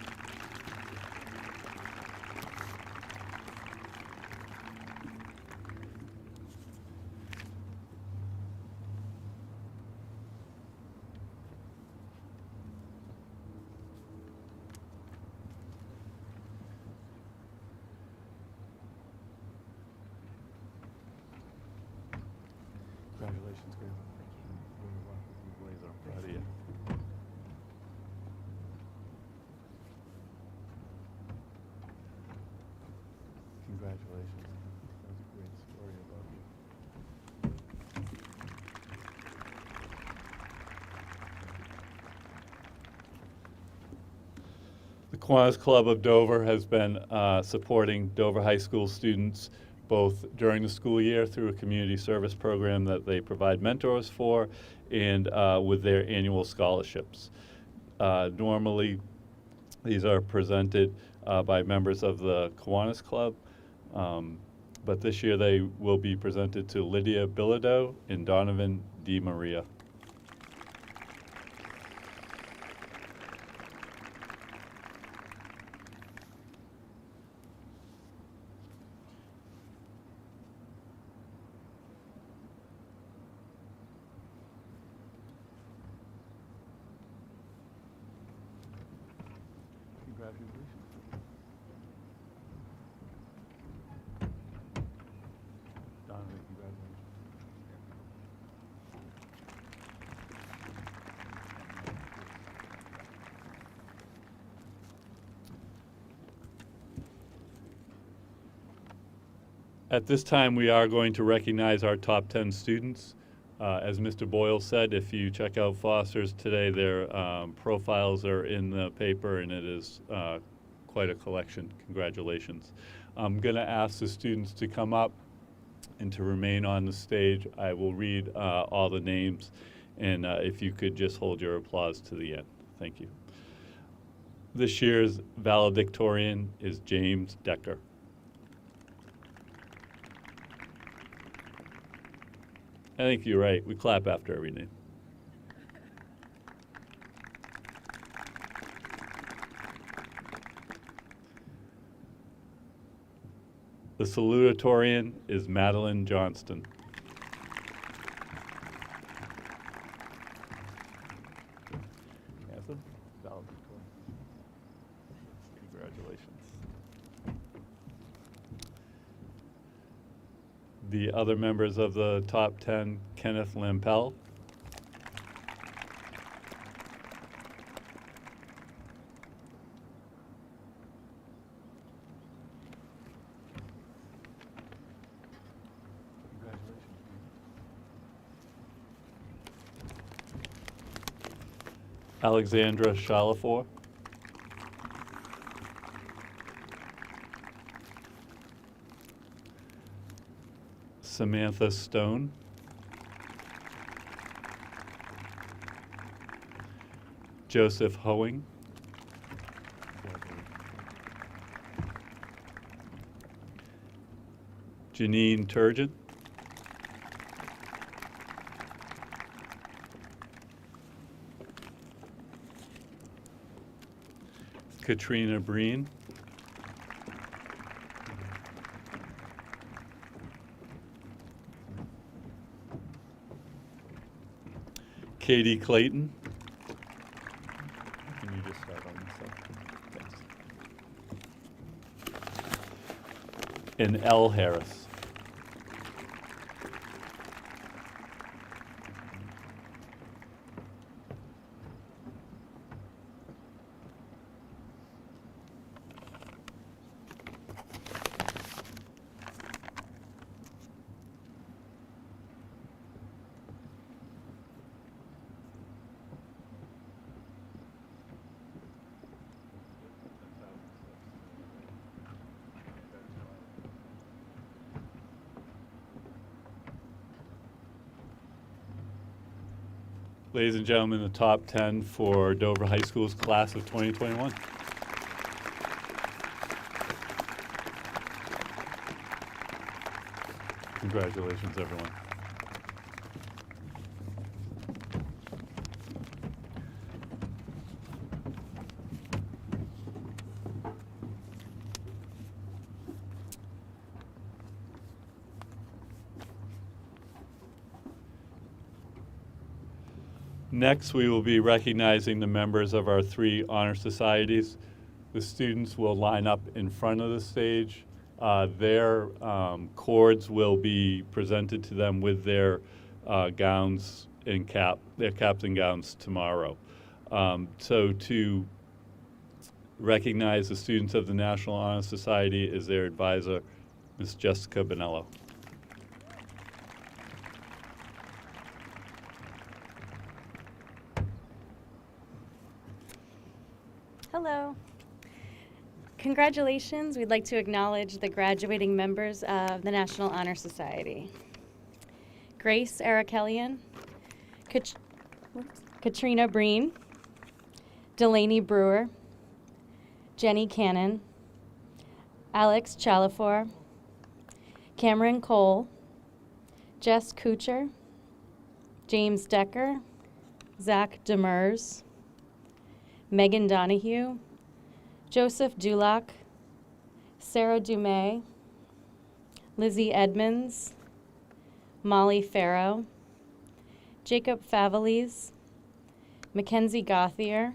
Congratulations, Graham. The Kiwanis Club of Dover has been supporting Dover High School students both during the school year through a community service program that they provide mentors for and with their annual scholarships. Normally, these are presented by members of the Kiwanis Club, but this year they will be presented to Lydia Bilodeau and Donovan DiMaria. Donovan, congratulations. At this time, we are going to recognize our top 10 students. As Mr. Boyle said, if you check out Foster's today, their profiles are in the paper, and it is quite a collection. Congratulations. I'm going to ask the students to come up and to remain on the stage. I will read all the names, and if you could just hold your applause to the end. Thank you. This year's valedictorian is James Decker. I think you're right. We clap after every name. The salutatorian is Madeline Johnston. Anthem, valedictorian. Congratulations. The other members of the top 10, Kenneth Lampel. Alexandra Shalafor. Samantha Stone. Joseph Hoeing. Janine Turgeon. Katrina Breen. Katie Clayton. Can you just start on this side? Thanks. And Elle Harris. Ladies and gentlemen, the top 10 for Dover High School's class of 2021. Congratulations, everyone. Next, we will be recognizing the members of our 3 honor societies. The students will line up in front of the stage. Their cords will be presented to them with their gowns and their caps and gowns tomorrow. So to recognize the students of the National Honor Society is their advisor, Ms. Jessica Bonello. Hello. Congratulations. We'd like to acknowledge the graduating members of the National Honor Society. Grace Arakelian, Katrina Breen, Delaney Brewer, Jenny Cannon, Alex Chalafor, Cameron Cole, Jess Kuchar, James Decker, Zach Demers, Megan Donahue, Joseph Dulac, Sarah Dumais, Lizzie Edmonds, Molly Farrow, Jacob Faveles, Mackenzie Gothier,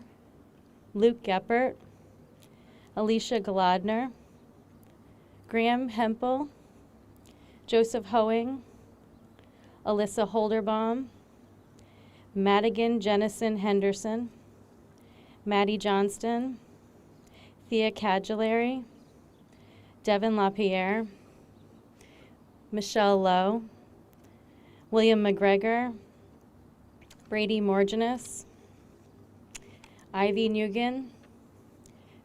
Luke Geppert, Alicia Gladner, Graham Hempel, Joseph Hoeing, Alyssa Holderbaum, Madigan Jennison Henderson, Maddie Johnston, Thea Cadillary, Devin LaPierre, Michelle Lowe, William McGregor, Brady Morginus, Ivy Nugent,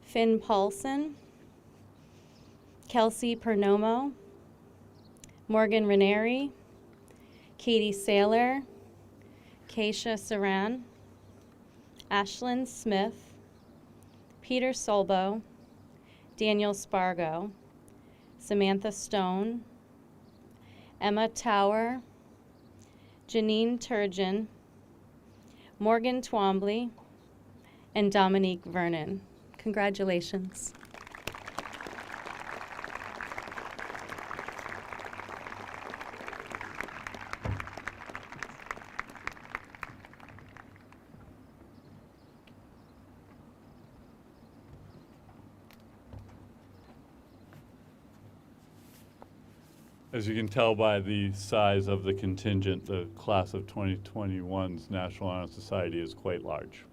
Finn Paulson, Kelsey Pernomo, Morgan Ranieri, Katie Saylor, Keisha Saran, Ashlyn Smith, Peter Solbo, Daniel Spargo, Samantha Stone, Emma Tower, Janine Turgeon, Morgan Twombly, and Dominique Vernon. Congratulations. As you can tell by the size of the contingent, the class of 2021's National Honor Society is quite large.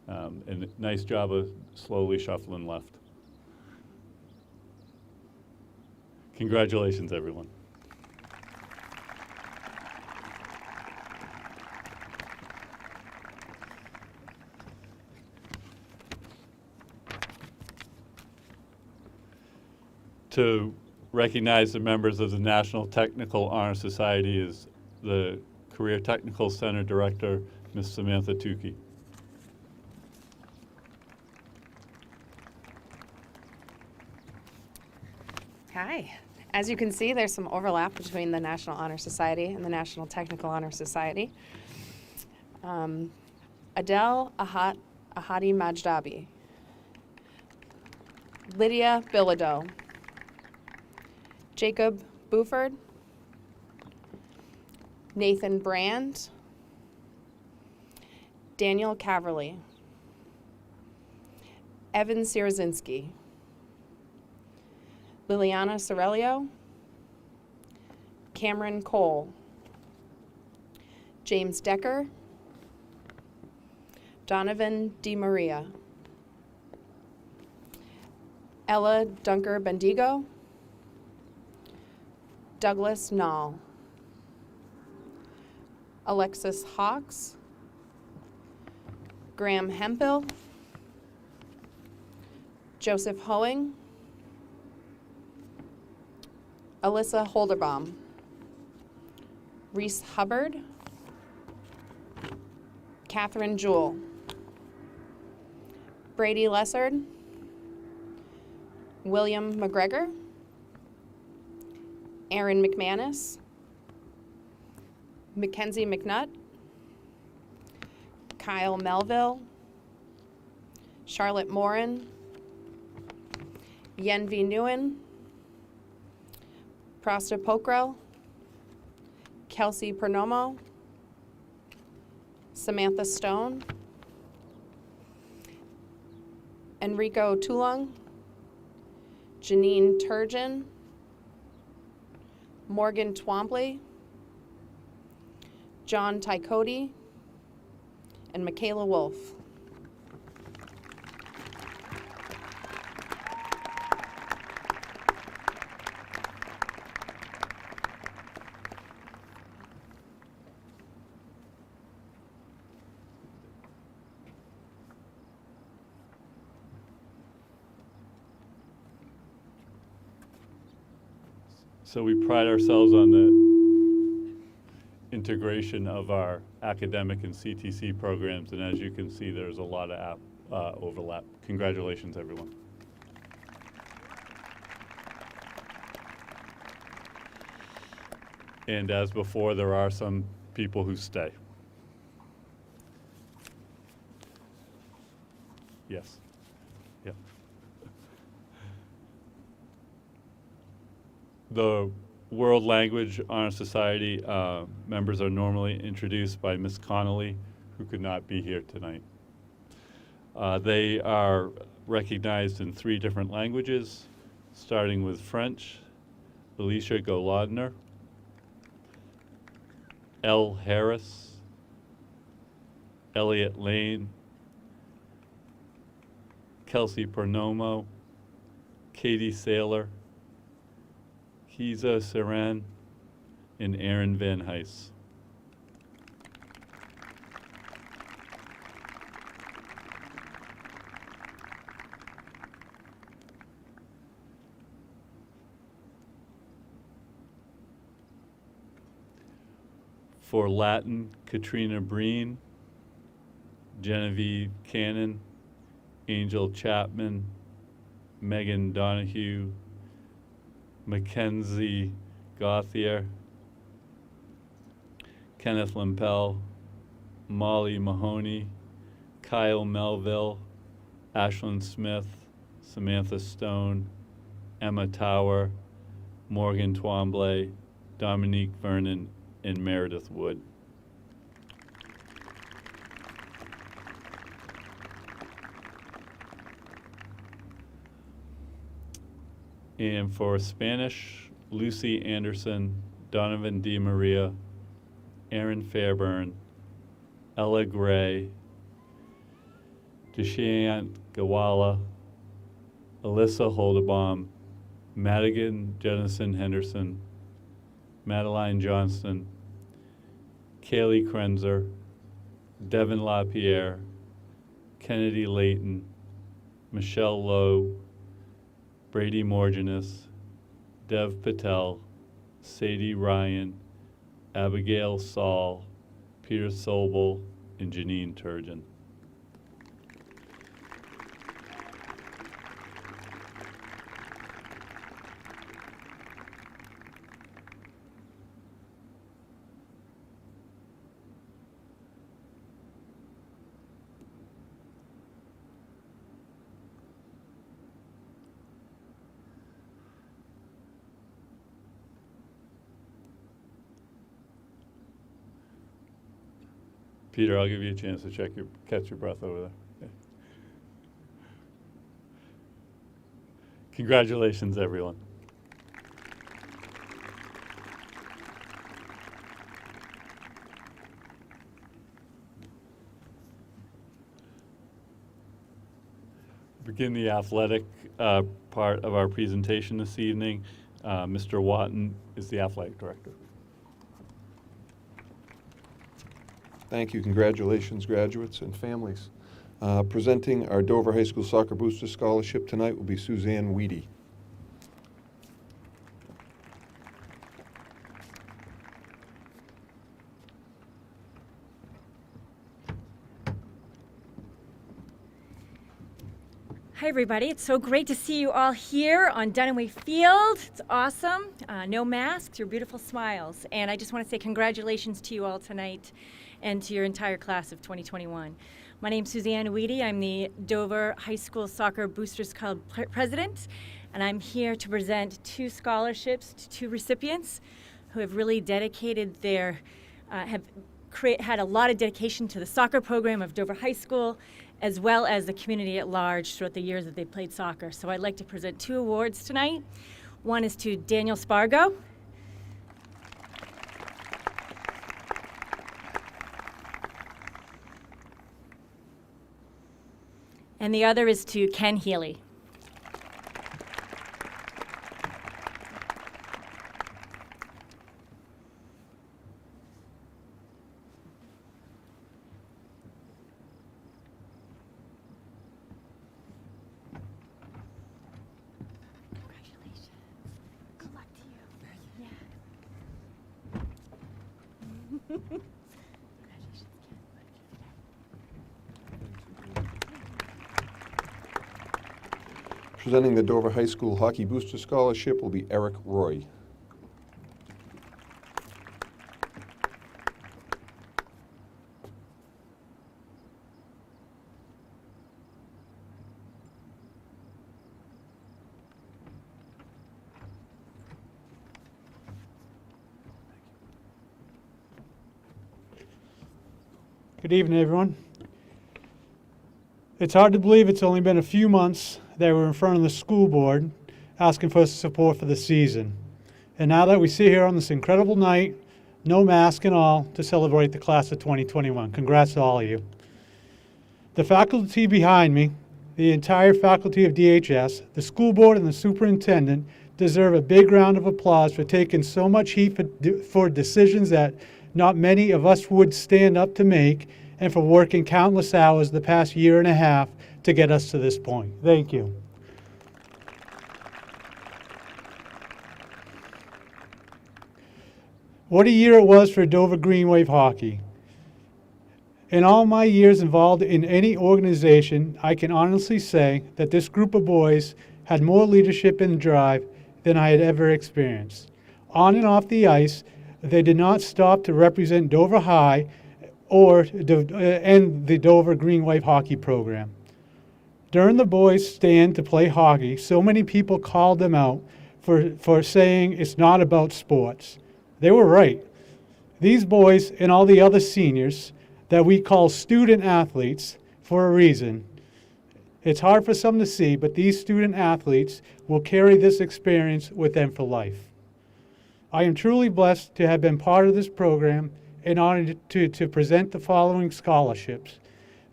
And nice job of slowly shuffling left. Congratulations, everyone. To recognize the members of the National Technical Honor Society is the Career Technical Center Director, Ms. Samantha Tukey. Hi. As you can see, there's some overlap between the National Honor Society and the National Technical Honor Society. Adele Ahadi Majdabi, Lydia Bilodeau, Jacob Buford, Nathan Brand, Daniel Caverly, Evan Sierzinski, Liliana Sorelio, Cameron Cole, James Decker, Donovan DiMaria, Ella Dunker Bendigo, Douglas Nall, Alexis Hawks, Graham Hempel, Joseph Hoeing, Alyssa Holderbaum, Reese Hubbard, Catherine Jewell, Brady Lessard, William McGregor, Aaron McManus, Mackenzie McNutt, Kyle Melville, Charlotte Morin, Yen V. Nguyen, Prasta Pokrell, Kelsey Pernomo, Samantha Stone, Enrico Tulung, Janine Turgeon, Morgan Twombly, John Tycody, and Michaela Wolf. So we pride ourselves on the integration of our academic and CTC programs, and as you can see, there's a lot of overlap. Congratulations, everyone. And as before, there are some people who stay. Yes. Yep. The World Language Honor Society members are normally introduced by Ms. Connolly, who could not be here tonight. They are recognized in 3 different languages, starting with French, Alicia Golodner, L. Harris, Elliot Lane, Kelsey Pernomo, Katie Saylor, Kiza Saran, and Aaron Van Heis. For Latin, Katrina Breen, Genevieve Cannon, Angel Chapman, Megan Donahue, Mackenzie Gauthier, Kenneth Limpel, Molly Mahoney, Kyle Melville, Ashlyn Smith, Samantha Stone, Emma Tower, Morgan Twombly, Dominique Vernon, and Meredith Wood. And for Spanish, Lucy Anderson, Donovan D. Maria, Aaron Fairburn, Ella Gray, Dushyant Gawala, Alyssa Holdebaum, Madigan Jennison Henderson, Madeline Johnston, Kaylee Krenzer, Devin LaPierre, Kennedy Layton, Michelle Lowe, Brady Morganis, Dev Patel, Sadie Ryan, Abigail Saul, Peter Sobel, and Janine Turgeon. Peter, I'll give you a chance to catch your breath over there. Okay. Congratulations, everyone. Begin the athletic part of our presentation this evening. Mr. Watton is the athletic director. Thank you. Congratulations, graduates and families. Presenting our Dover High School Soccer Booster Scholarship tonight will be Suzanne Weedy. Hi, everybody. It's so great to see you all here on Dunaway Field. It's awesome. No masks, your beautiful smiles. And I just want to say congratulations to you all tonight and to your entire class of 2021. My name's Suzanne Weedy. I'm the Dover High School Soccer Boosters Club president, and I'm here to present 2 scholarships to 2 recipients who have really dedicated their, had a lot of dedication to the soccer program of Dover High School, as well as the community at large throughout the years that they played soccer. So I'd like to present 2 awards tonight. One is to Daniel Spargo. And the other is to Ken Healy. Congratulations. Good luck to you. Presenting the Dover High School Hockey Booster Scholarship will be Eric Roy. Good evening, everyone. It's hard to believe it's only been a few months that we're in front of the school board asking for support for the season. And now that we sit here on this incredible night, no mask and all, to celebrate the class of 2021. Congrats to all of you. The faculty behind me, the entire faculty of DHS, the school board and the superintendent deserve a big round of applause for taking so much heat for decisions that not many of us would stand up to make, and for working countless hours the past year and a half to get us to this point. Thank you. What a year it was for Dover Green Wave hockey. In all my years involved in any organization, I can honestly say that this group of boys had more leadership and drive than I had ever experienced. On and off the ice, they did not stop to represent Dover High and the Dover Green Wave hockey program. During the boys' stand to play hockey, so many people called them out for saying it's not about sports. They were right. These boys and all the other seniors that we call student athletes for a reason. It's hard for some to see, but these student athletes will carry this experience with them for life. I am truly blessed to have been part of this program and honored to present the following scholarships.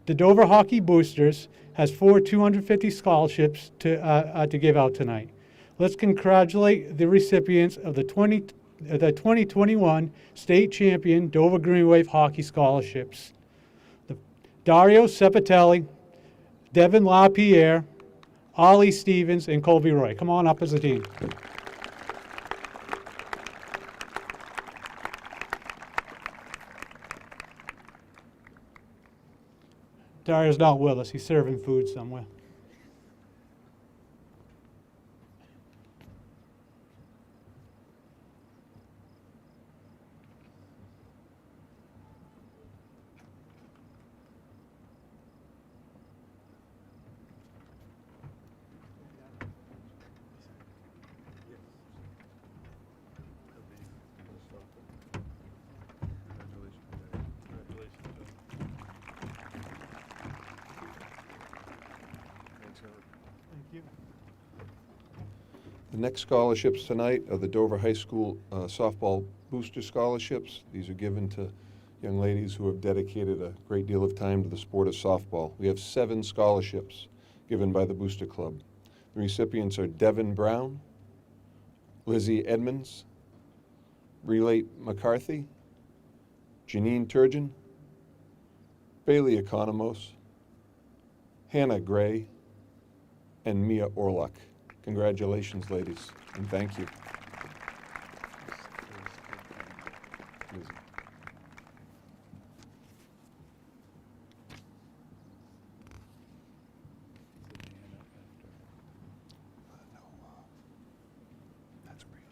The Dover Hockey Boosters has 4 250 scholarships to give out tonight. Let's congratulate the recipients of the 2021 state champion Dover Green Wave hockey scholarships. Dario Cepatelli, Devin LaPierre, Ollie Stevens, and Colby Roy. Come on up as a team. Dario's not with us. He's serving food somewhere. The next scholarships tonight are the Dover High School Softball Booster Scholarships. These are given to young ladies who have dedicated a great deal of time to the sport of softball. We have 7 scholarships given by the Booster Club. The recipients are Devin Brown, Lizzie Edmonds, Relate McCarthy, Janine Turgeon, Bailey Economos, Hannah Gray, and Mia Orluck. Congratulations, ladies, and thank you. Lizzie. That's great.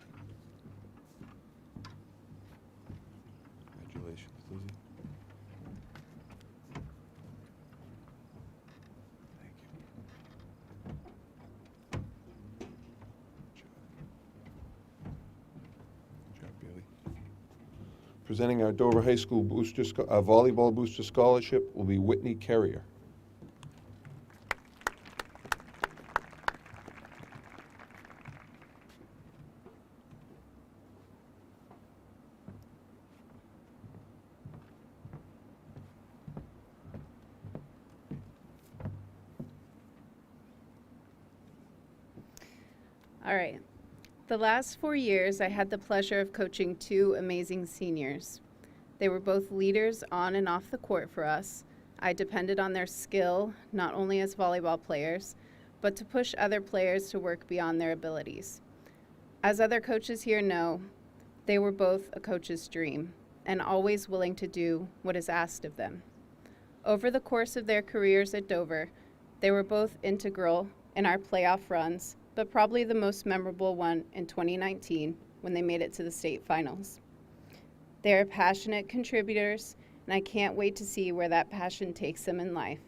Congratulations, Lizzie. Presenting our Dover High School Volleyball Booster Scholarship will be Whitney Carrier. All right. The last 4 years, I had the pleasure of coaching 2 amazing seniors. They were both leaders on and off the court for us. I depended on their skill, not only as volleyball players, but to push other players to work beyond their abilities. As other coaches here know, they were both a coach's dream and always willing to do what is asked of them. Over the course of their careers at Dover, they were both integral in our playoff runs, but probably the most memorable one in 2019 when they made it to the state finals. They are passionate contributors, and I can't wait to see where that passion takes them in life.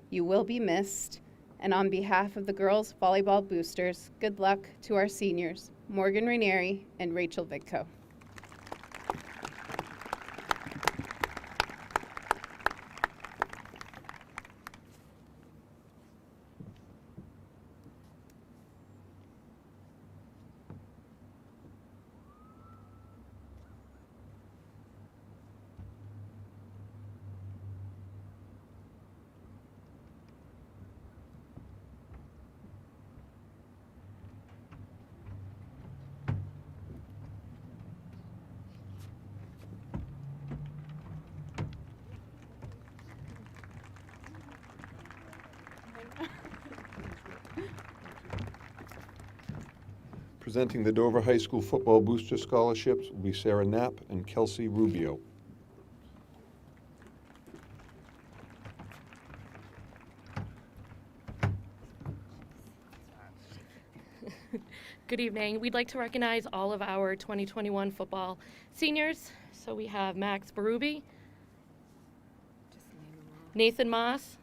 You will be missed, and on behalf of the girls volleyball boosters, good luck to our seniors, Morgan Rainieri and Rachel Vitko. Presenting the Dover High School Football Booster Scholarships will be Sarah Knapp and Kelsey Rubio. Good evening. We'd like to recognize all of our 2021 football seniors. So we have Max Berube, Nathan Moss,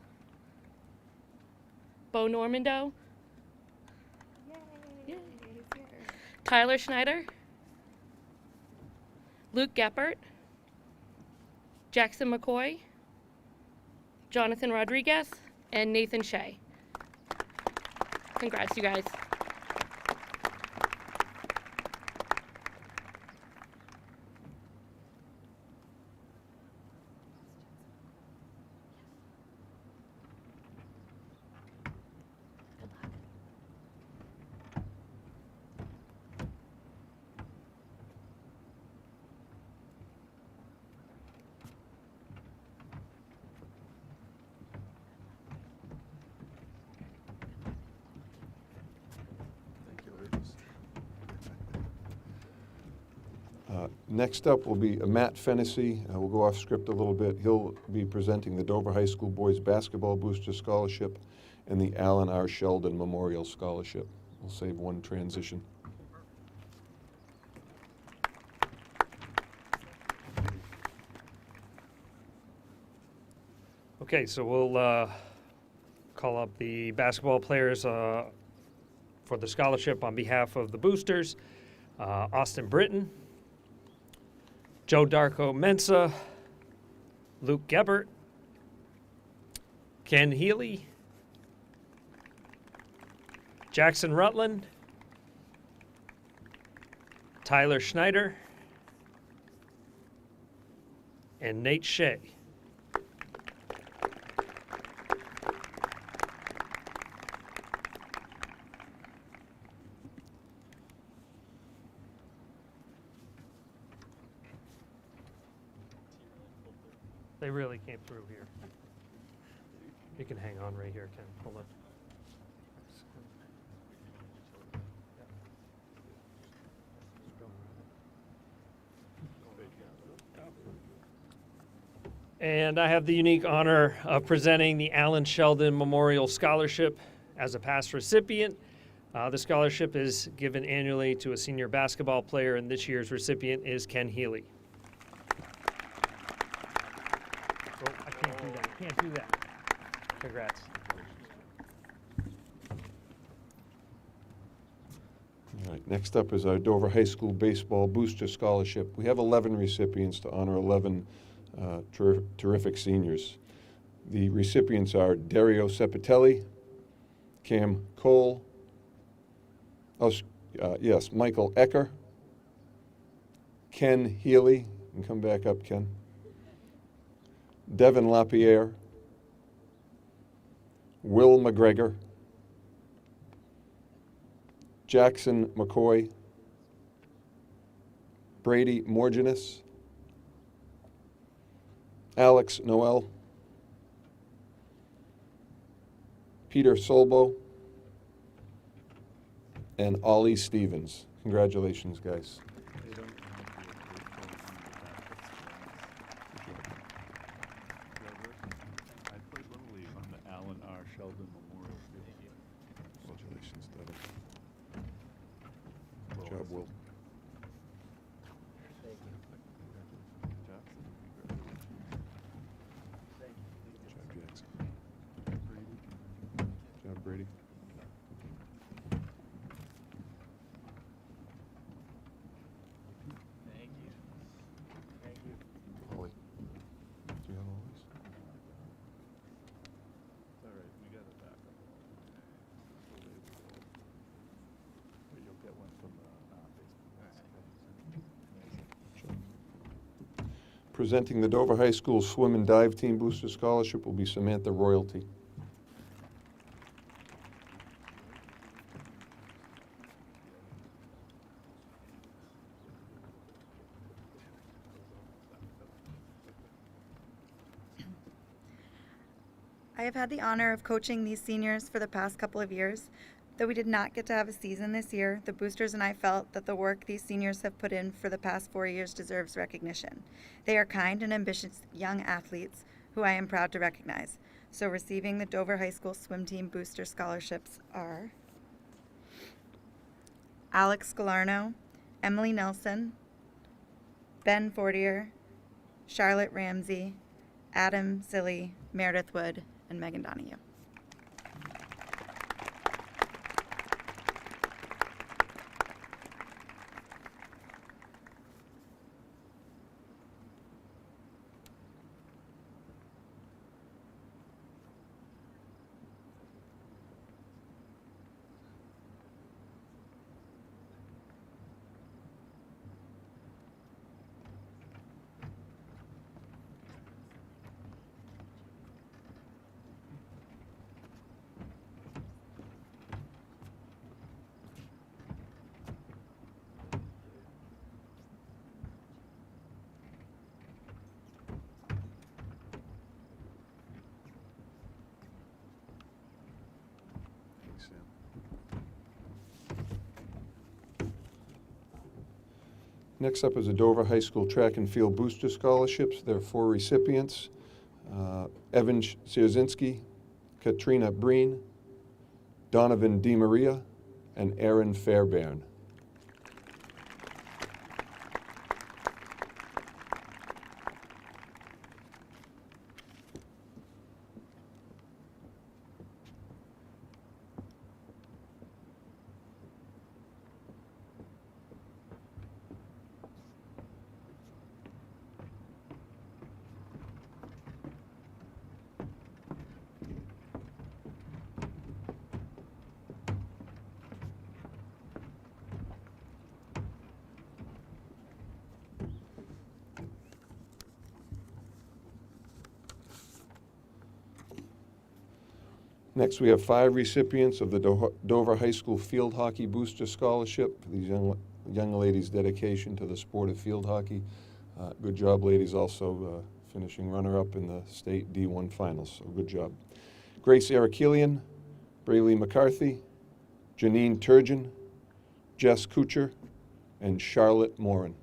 Bo Normando, Tyler Schneider, Luke Geppert, Jackson McCoy, Jonathan Rodriguez, and Nathan Shea. Congrats, you guys. Next up will be Matt Fennessy. We'll go off script a little bit. He'll be presenting the Dover High School Boys Basketball Booster Scholarship and the Alan R. Sheldon Memorial Scholarship. We'll save one transition. Okay, so we'll call up the basketball players for the scholarship on behalf of the boosters. Austin Britton, Joe Darko Mensa, Luke Geppert, Ken Healy, Jackson Rutland, Tyler Schneider, and Nate Shea. They really came through here. You can hang on right here, Ken. Hold on. And I have the unique honor of presenting the Alan Sheldon Memorial Scholarship as a past recipient. The scholarship is given annually to a senior basketball player, and this year's recipient is Ken Healy. Oh, I can't do that. I can't do that. Congrats. All right, next up is our Dover High School Baseball Booster Scholarship. We have 11 recipients to honor 11 terrific seniors. The recipients are Dario Cepitelli, Cam Cole, Michael Ecker, Ken Healy, you can come back up, Ken, Devin LaPierre, Will McGregor, Jackson McCoy, Brady Morginus, Alex Noel, Peter Solbo, and Ollie Stevens. Congratulations, guys. I played Little League on the Alan R. Sheldon Memorial Field. Presenting the Dover High School Swim and Dive Team Booster Scholarship will be Samantha Royalty. I have had the honor of coaching these seniors for the past couple of years. Though we did not get to have a season this year, the boosters and I felt that the work these seniors have put in for the past 4 years deserves recognition. They are kind and ambitious young athletes who I am proud to recognize. So receiving the Dover High School Swim Team Booster Scholarships are Alex Galarno, Emily Nelson, Ben Fortier, Charlotte Ramsey, Adam Silly, Meredith Wood, and Megan Donahue. Next up is the Dover High School Track and Field Booster Scholarships. There are 4 recipients: Evan Sierzinski, Katrina Breen, Donovan DiMaria, and Aaron Fairbairn. Next, we have 5 recipients of the Dover High School Field Hockey Booster Scholarship. These young ladies' dedication to the sport of field hockey. Good job, ladies, also finishing runner-up in the state D1 finals, so good job. Grace Arakelian, Braylee McCarthy, Janine Turgeon, Jess Kuchar, and Charlotte Morin.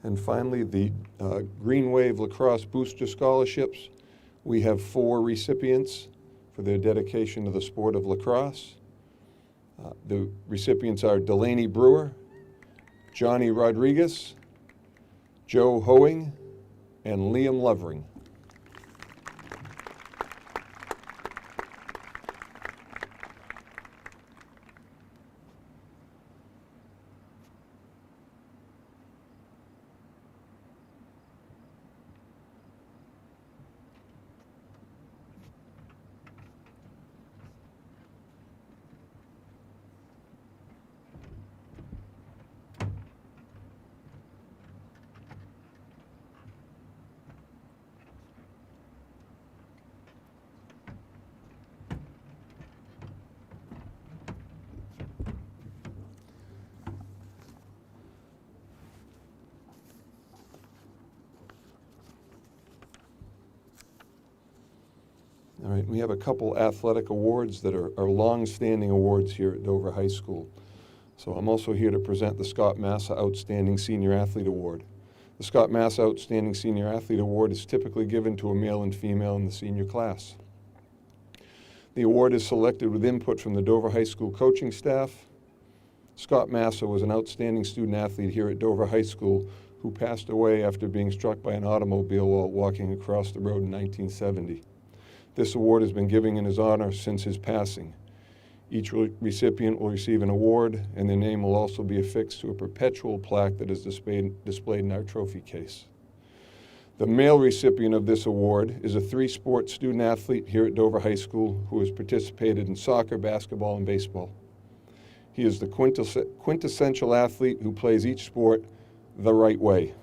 And finally, the Green Wave Lacrosse Booster Scholarships. We have 4 recipients for their dedication to the sport of lacrosse. The recipients are Delaney Brewer, Johnny Rodriguez, Joe Hoeing, and Liam Levering. All right, we have a couple athletic awards that are long-standing awards here at Dover High School. So I'm also here to present the Scott Massa Outstanding Senior Athlete Award. The Scott Massa Outstanding Senior Athlete Award is typically given to a male and female in the senior class. The award is selected with input from the Dover High School coaching staff. Scott Massa was an outstanding student athlete here at Dover High School who passed away after being struck by an automobile while walking across the road in 1970. This award has been given in his honor since his passing. Each recipient will receive an award, and their name will also be affixed to a perpetual plaque that is displayed in our trophy case. The male recipient of this award is a three-sport student athlete here at Dover High School who has participated in soccer, basketball, and baseball. He is the quintessential athlete who plays each sport the right way.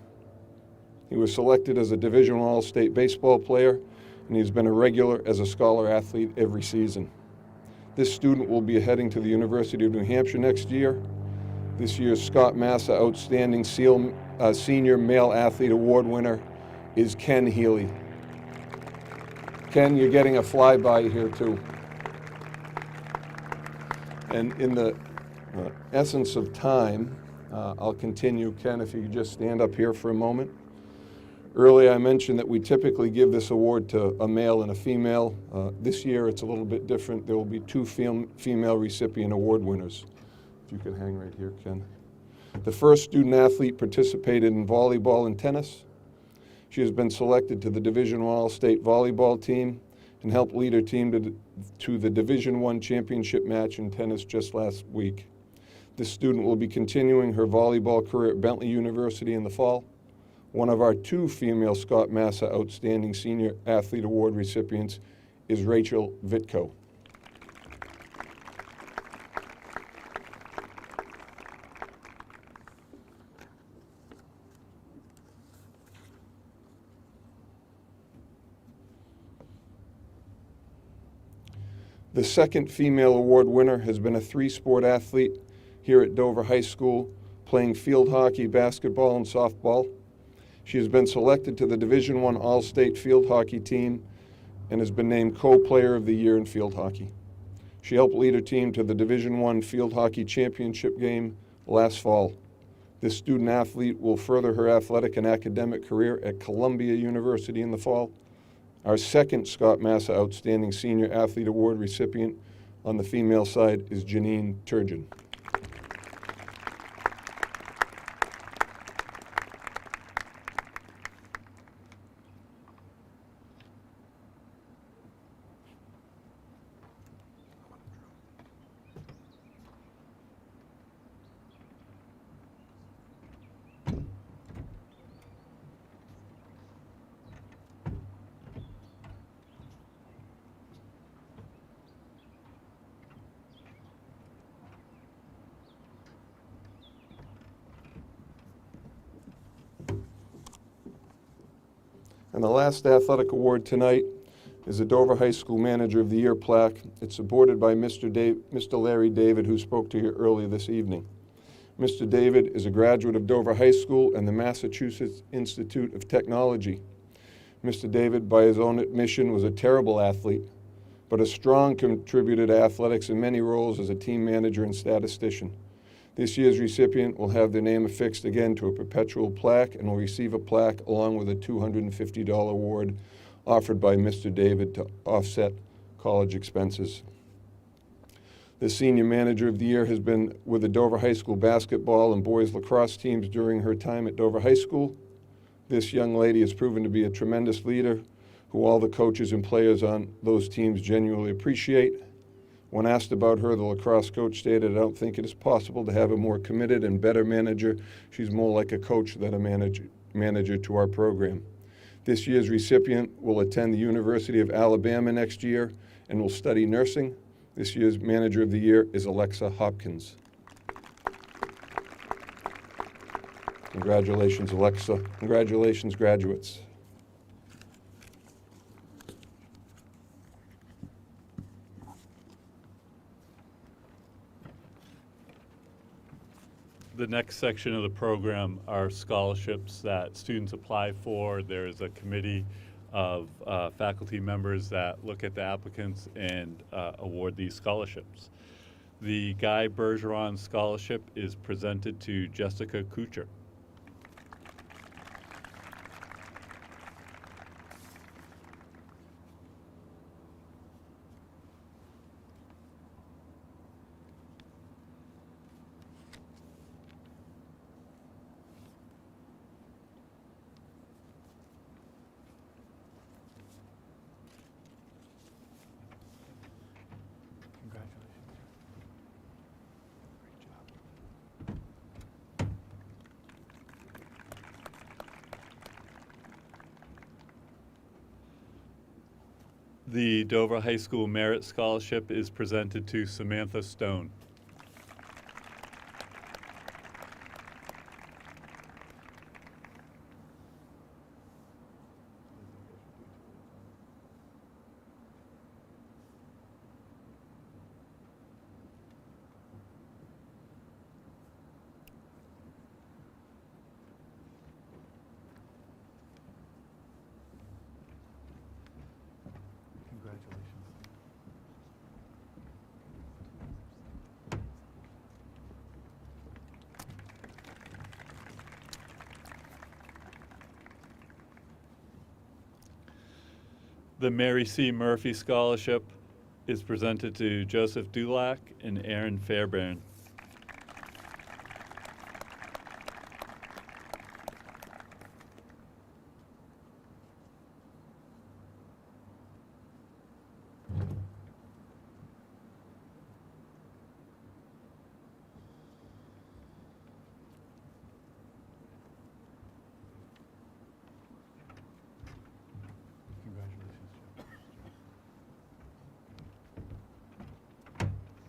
He was selected as a Division I All-State baseball player, and he's been a regular as a scholar athlete every season. This student will be heading to the University of New Hampshire next year. This year's Scott Massa Outstanding Senior Male Athlete Award winner is Ken Healy. Ken, you're getting a flyby here too. And in the essence of time, I'll continue. Ken, if you could just stand up here for a moment. Earlier I mentioned that we typically give this award to a male and a female. This year it's a little bit different. There will be two female recipient award winners. If you could hang right here, Ken. The first student athlete participated in volleyball and tennis. She has been selected to the Division I All-State volleyball team and helped lead her team to the Division I championship match in tennis just last week. This student will be continuing her volleyball career at Bentley University in the fall. One of our two female Scott Massa Outstanding Senior Athlete Award recipients is Rachel Vitko. The second female award winner has been a three-sport athlete here at Dover High School, playing field hockey, basketball, and softball. She has been selected to the Division I All-State field hockey team and has been named Co-Player of the Year in field hockey. She helped lead her team to the Division I field hockey championship game last fall. This student athlete will further her athletic and academic career at Columbia University in the fall. Our second Scott Massa Outstanding Senior Athlete Award recipient on the female side is Janine Turgeon. And the last athletic award tonight is the Dover High School Manager of the Year plaque. It's awarded by Mr. Larry David, who spoke to you earlier this evening. Mr. David is a graduate of Dover High School and the Massachusetts Institute of Technology. Mr. David, by his own admission, was a terrible athlete, but a strong contributor to athletics in many roles as a team manager and statistician. This year's recipient will have their name affixed again to a perpetual plaque and will receive a plaque along with a $250 award offered by Mr. David to offset college expenses. The Senior Manager of the Year has been with the Dover High School basketball and boys lacrosse teams during her time at Dover High School. This young lady has proven to be a tremendous leader who all the coaches and players on those teams genuinely appreciate. When asked about her, the lacrosse coach stated, "I don't think it is possible to have a more committed and better manager. She's more like a coach than a manager to our program." This year's recipient will attend the University of Alabama next year and will study nursing. This year's Manager of the Year is Alexa Hopkins. Congratulations, Alexa. Congratulations, graduates. The next section of the program are scholarships that students apply for. There is a committee of faculty members that look at the applicants and award these scholarships. The Guy Bergeron Scholarship is presented to Jessica Kuchar. The Dover High School Merit Scholarship is presented to Samantha Stone. The Mary C. Murphy Scholarship is presented to Joseph Dulac and Aaron Fairbairn.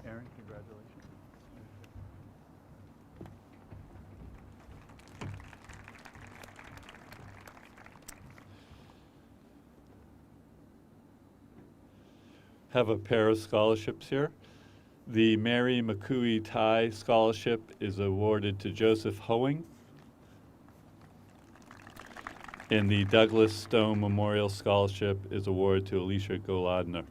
Aaron, congratulations. Have a pair of scholarships here. The Mary McCooey Ty Scholarship is awarded to Joseph Hoeing. And the Douglas Stone Memorial Scholarship is awarded to Alicia Goladner.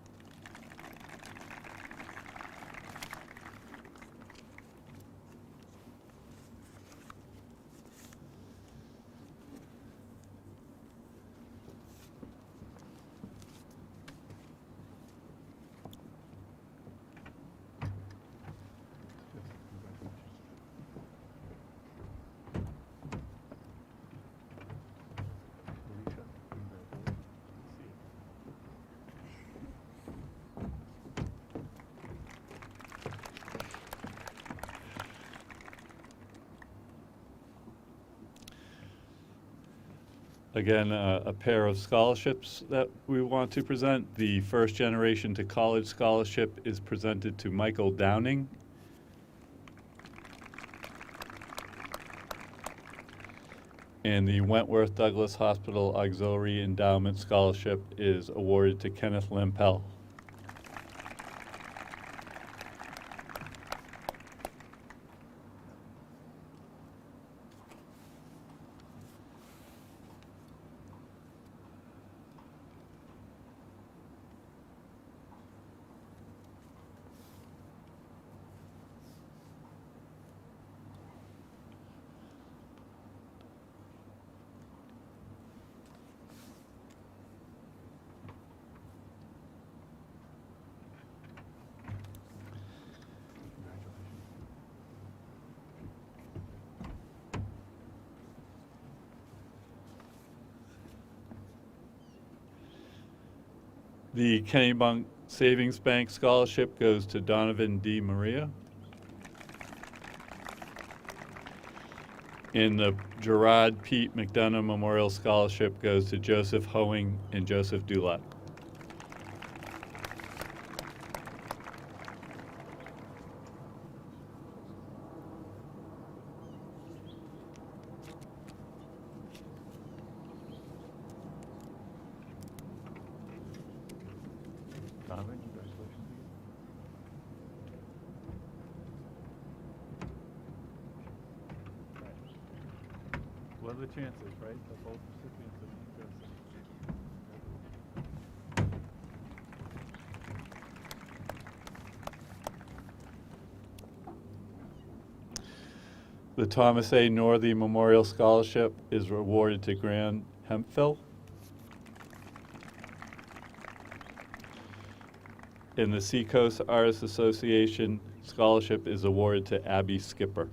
Again, a pair of scholarships that we want to present. The First Generation to College Scholarship is presented to Michael Downing. And the Wentworth Douglas Hospital Auxiliary Endowment Scholarship is awarded to Kenneth Lampel. The Kennebunk Savings Bank Scholarship goes to Donovan D. Maria. And the Gerard Pete McDonough Memorial Scholarship goes to Joseph Hoeing and Joseph Dulac. Donovan, congratulations. What are the chances, right, that both recipients of The Thomas A. Northey Memorial Scholarship is awarded to Graham Hemphill. And the Seacoast Artists Association Scholarship is awarded to Abby Skipper.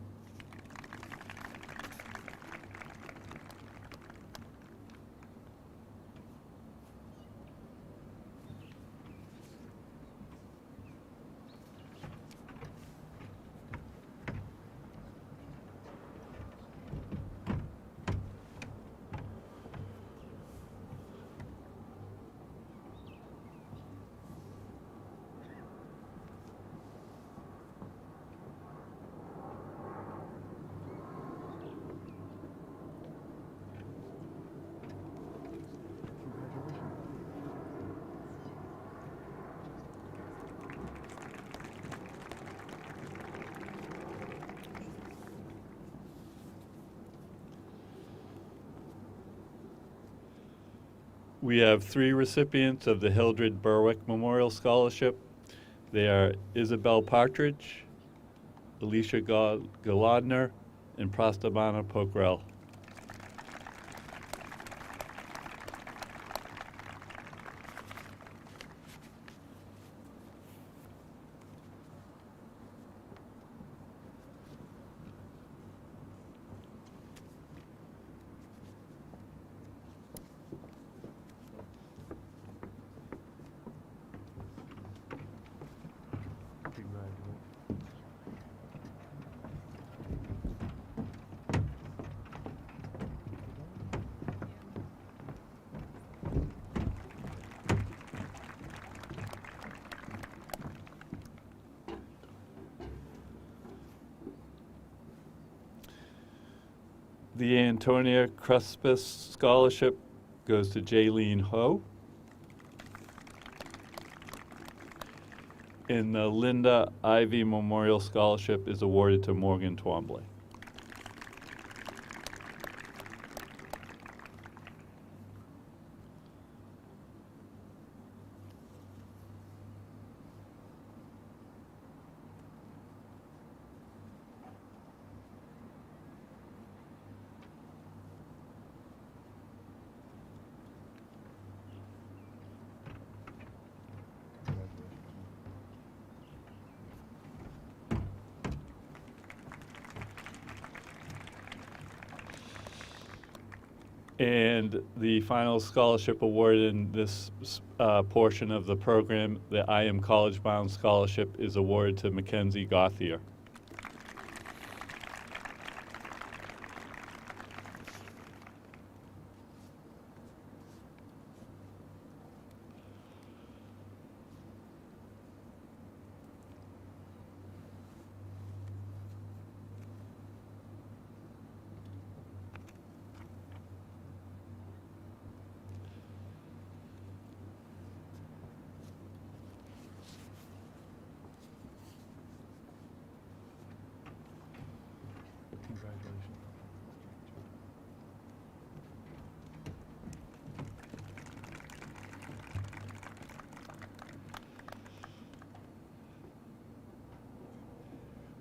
We have 3 recipients of the Hildred Berwick Memorial Scholarship. They are Isabel Partridge, Alicia Galadner, and Prastabana Pokrell. The Antonia Crespus Scholarship goes to Jaylene Ho. And the Linda Ivy Memorial Scholarship is awarded to Morgan Twombly. And the final scholarship award in this portion of the program, the I Am College Bound Scholarship, is awarded to Mackenzie Gauthier.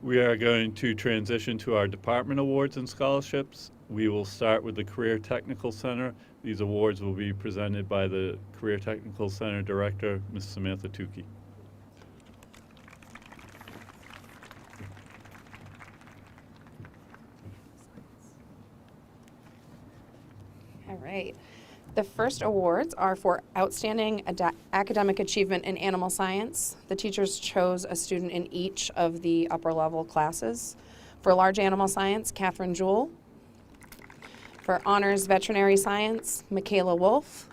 We are going to transition to our department awards and scholarships. We will start with the Career Technical Center. These awards will be presented by the Career Technical Center Director, Ms. Samantha Tukey. All right. The first awards are for outstanding academic achievement in animal science. The teachers chose a student in each of the upper level classes. For large animal science, Catherine Jewell. For honors veterinary science, Michaela Wolf.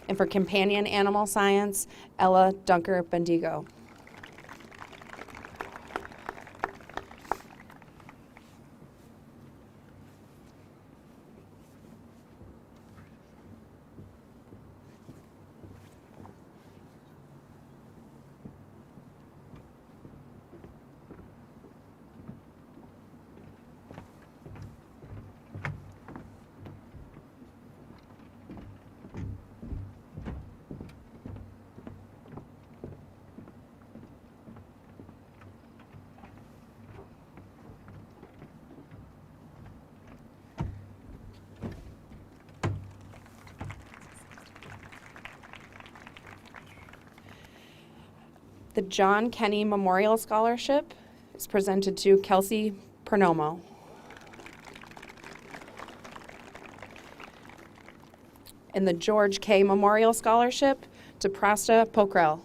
And for companion animal science, Ella Dunker Bendigo. The John Kenny Memorial Scholarship is presented to Kelsey Pernomo. And the George K. Memorial Scholarship to Prasta Pokrell.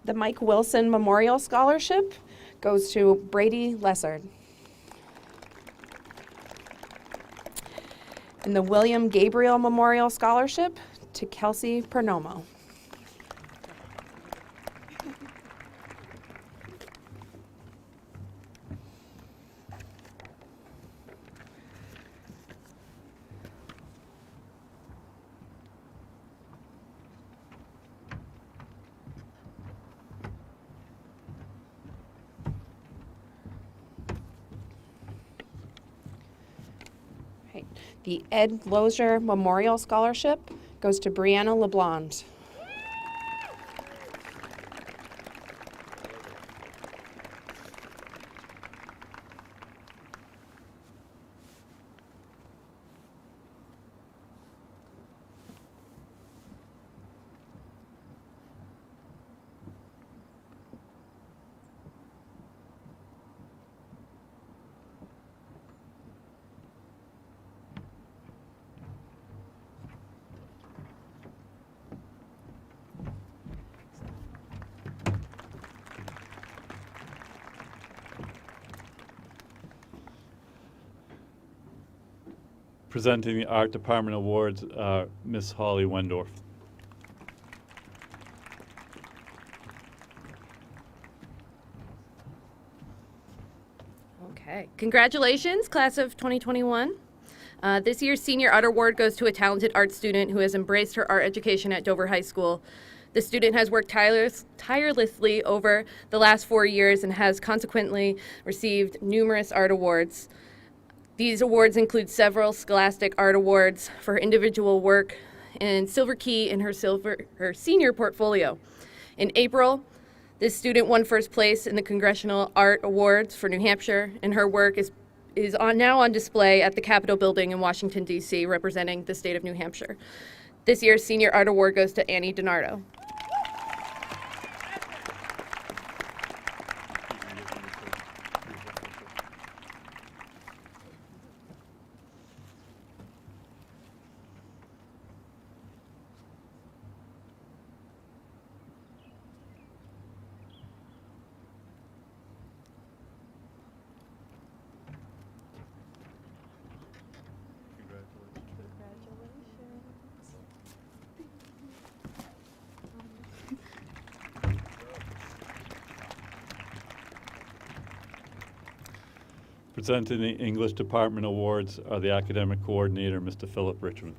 The Mike Wilson Memorial Scholarship goes to Brady Lessard. And the William Gabriel Memorial Scholarship to Kelsey Pernomo. The Ed Lozier Memorial Scholarship goes to Brianna LeBlond. Presenting the Art Department Awards, Miss Holly Wendorf. Okay. Congratulations, class of 2021. This year's Senior Art Award goes to a talented art student who has embraced her art education at Dover High School. The student has worked tirelessly over the last 4 years and has consequently received numerous art awards. These awards include several Scholastic Art Awards for her individual work and Silver Key in her senior portfolio. In April, this student won first place in the Congressional Art Awards for New Hampshire, and her work is now on display at the Capitol Building in Washington, D.C., representing the state of New Hampshire. This year's Senior Art Award goes to Annie DiNardo. Presenting the English Department Awards are the Academic Coordinator, Mr. Philip Richmond.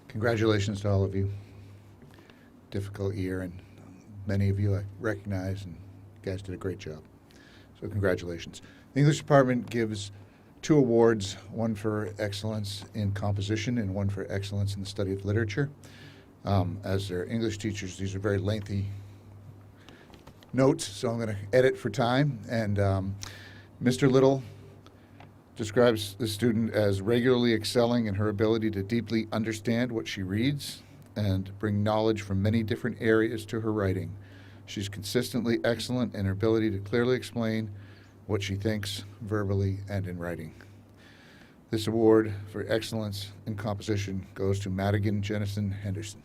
Congratulations to all of you. Difficult year, and many of you I recognize, and you guys did a great job. So congratulations. The English Department gives 2 awards, one for excellence in composition and one for excellence in the study of literature. As their English teachers, these are very lengthy notes, so I'm going to edit for time. And Mr. Little describes the student as regularly excelling in her ability to deeply understand what she reads and bring knowledge from many different areas to her writing. She's consistently excellent in her ability to clearly explain what she thinks verbally and in writing. This award for excellence in composition goes to Madigan Jennison Henderson.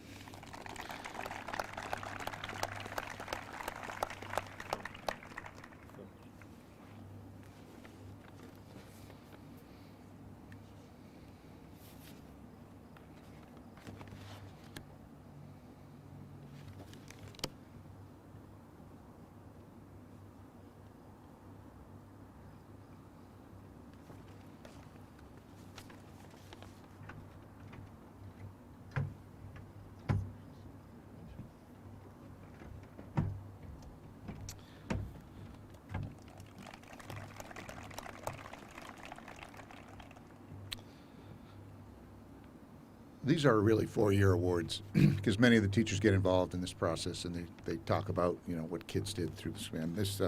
These are really 4-year awards because many of the teachers get involved in this process, and they talk about, you know, what kids did through the span. This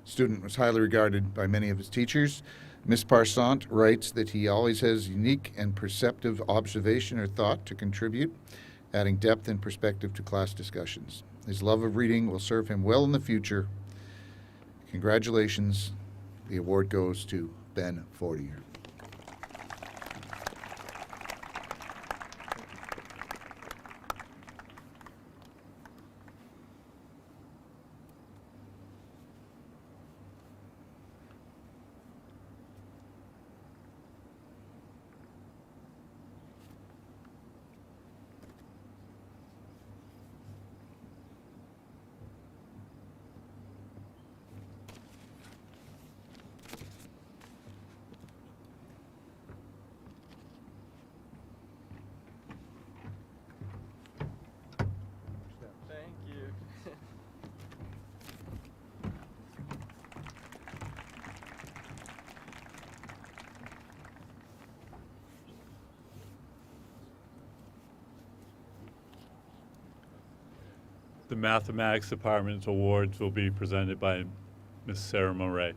student was highly regarded by many of his teachers. Ms. Parsant writes that he always has unique and perceptive observation or thought to contribute, adding depth and perspective to class discussions. His love of reading will serve him well in the future. Congratulations. The award goes to Ben Fortier. the mathematics department's awards will be presented by Ms. Sarah Moray.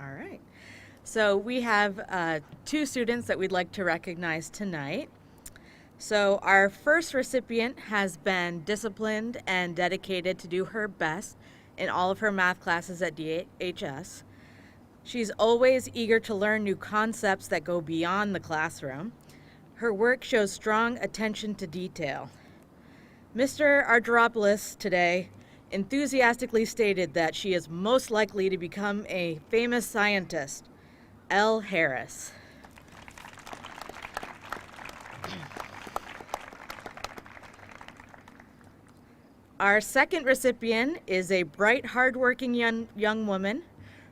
All right. So we have two students that we'd like to recognize tonight. So our first recipient has been disciplined and dedicated to do her best in all of her math classes at DHS. She's always eager to learn new concepts that go beyond the classroom. Her work shows strong attention to detail. Mr. Argyropoulos today enthusiastically stated that she is most likely to become a famous scientist, L. Harris. Our second recipient is a bright, hardworking young woman.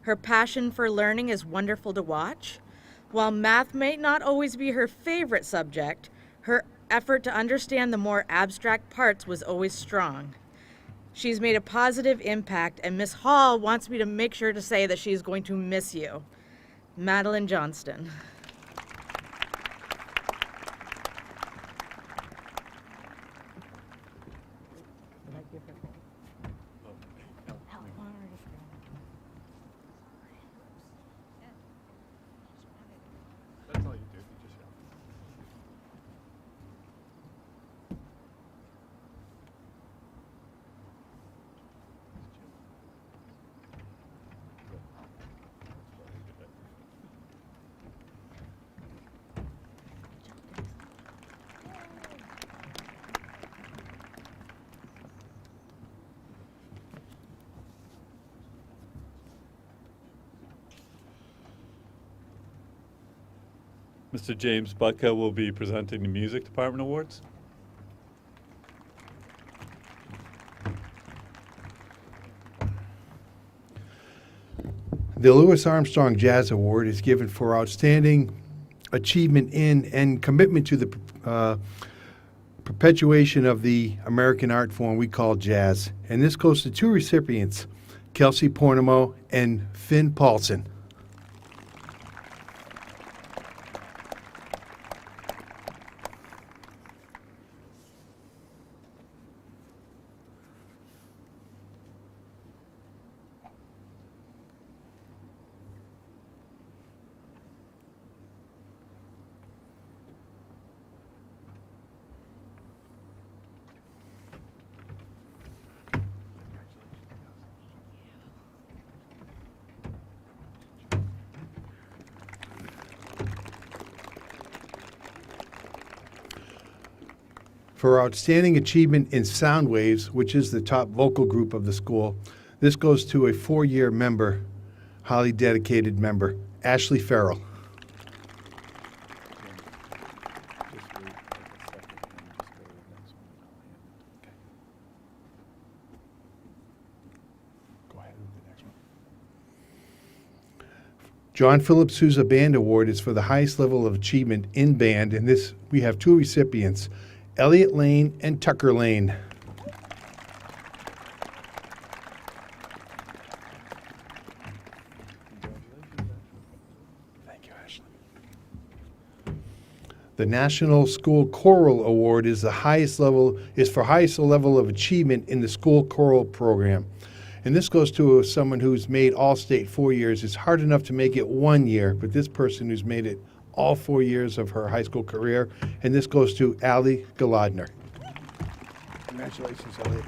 Her passion for learning is wonderful to watch. While math may not always be her favorite subject, her effort to understand the more abstract parts was always strong. She's made a positive impact, and Miss Hall wants me to make sure to say that she's going to miss you. Madeline Johnston. That's all you do. You just Mr. James Butka will be presenting the Music Department Awards. The Louis Armstrong Jazz Award is given for outstanding achievement in and commitment to the perpetuation of the American art form we call jazz. And this goes to two recipients, Kelsey Pornamo and Finn Paulson. For outstanding achievement in sound waves, which is the top vocal group of the school, this goes to a 4-year member, highly dedicated member, Ashley Farrell. John Philip Sousa Band Award is for the highest level of achievement in band, and this we have two recipients, Elliot Lane and Tucker Lane. Thank you, Ashley. The National School Choral Award is for highest level of achievement in the school choral program. And this goes to someone who's made All-State 4 years. It's hard enough to make it 1 year, but this person who's made it all 4 years of her high school career, and this goes to Allie Galadner. Congratulations, Elliot.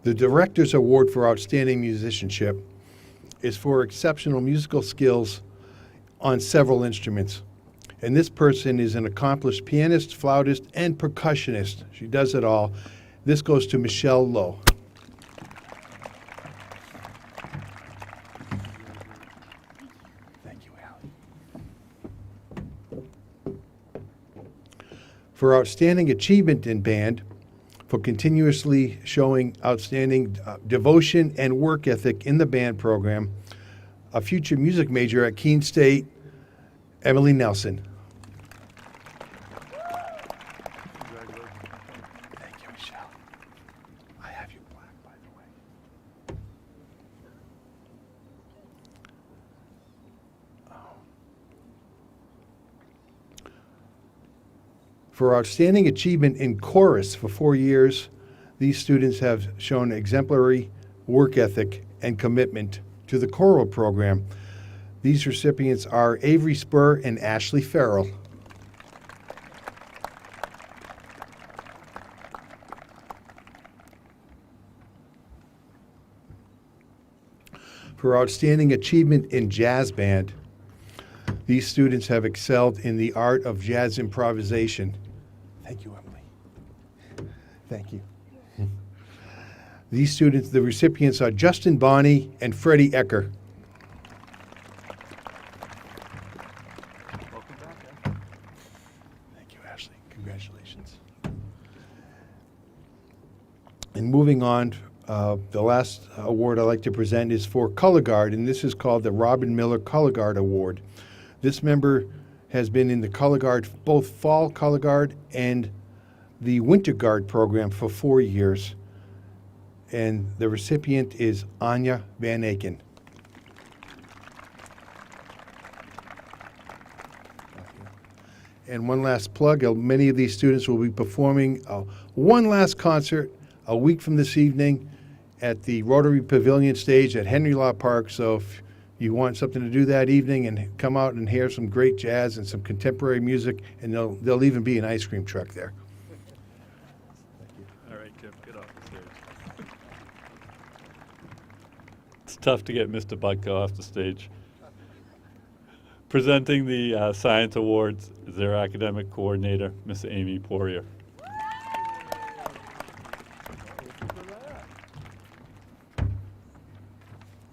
The Director's Award for Outstanding Musicianship is for exceptional musical skills on several instruments. And this person is an accomplished pianist, flautist, and percussionist. She does it all. This goes to Michelle Lowe. Thank you, Allie. For outstanding achievement in band, for continuously showing outstanding devotion and work ethic in the band program, a future music major at Keene State, Emily Nelson. For outstanding achievement in chorus for 4 years, these students have shown exemplary work ethic and commitment to the choral program. These recipients are Avery Spur and Ashley Farrell. For outstanding achievement in jazz band, these students have excelled in the art of jazz improvisation. Thank you, Emily. Thank you. These students, the recipients are Justin Bonney and Freddie Ecker. Thank you, Ashley. Congratulations. And moving on, the last award I'd like to present is for Color Guard, and this is called the Robin Miller Color Guard Award. This member has been in the Color Guard, both Fall Color Guard and the Winter Guard program for 4 years. And the recipient is Anya Van Aken. And one last plug, many of these students will be performing one last concert a week from this evening at the Rotary Pavilion stage at Henry Law Park. So if you want something to do that evening, and come out and hear some great jazz and some contemporary music, and there'll even be an ice cream truck there. All right, Kip, get off the stage. It's tough to get Mr. Butko off the stage. Presenting the Science Awards is their academic coordinator, Miss Amy Poirier.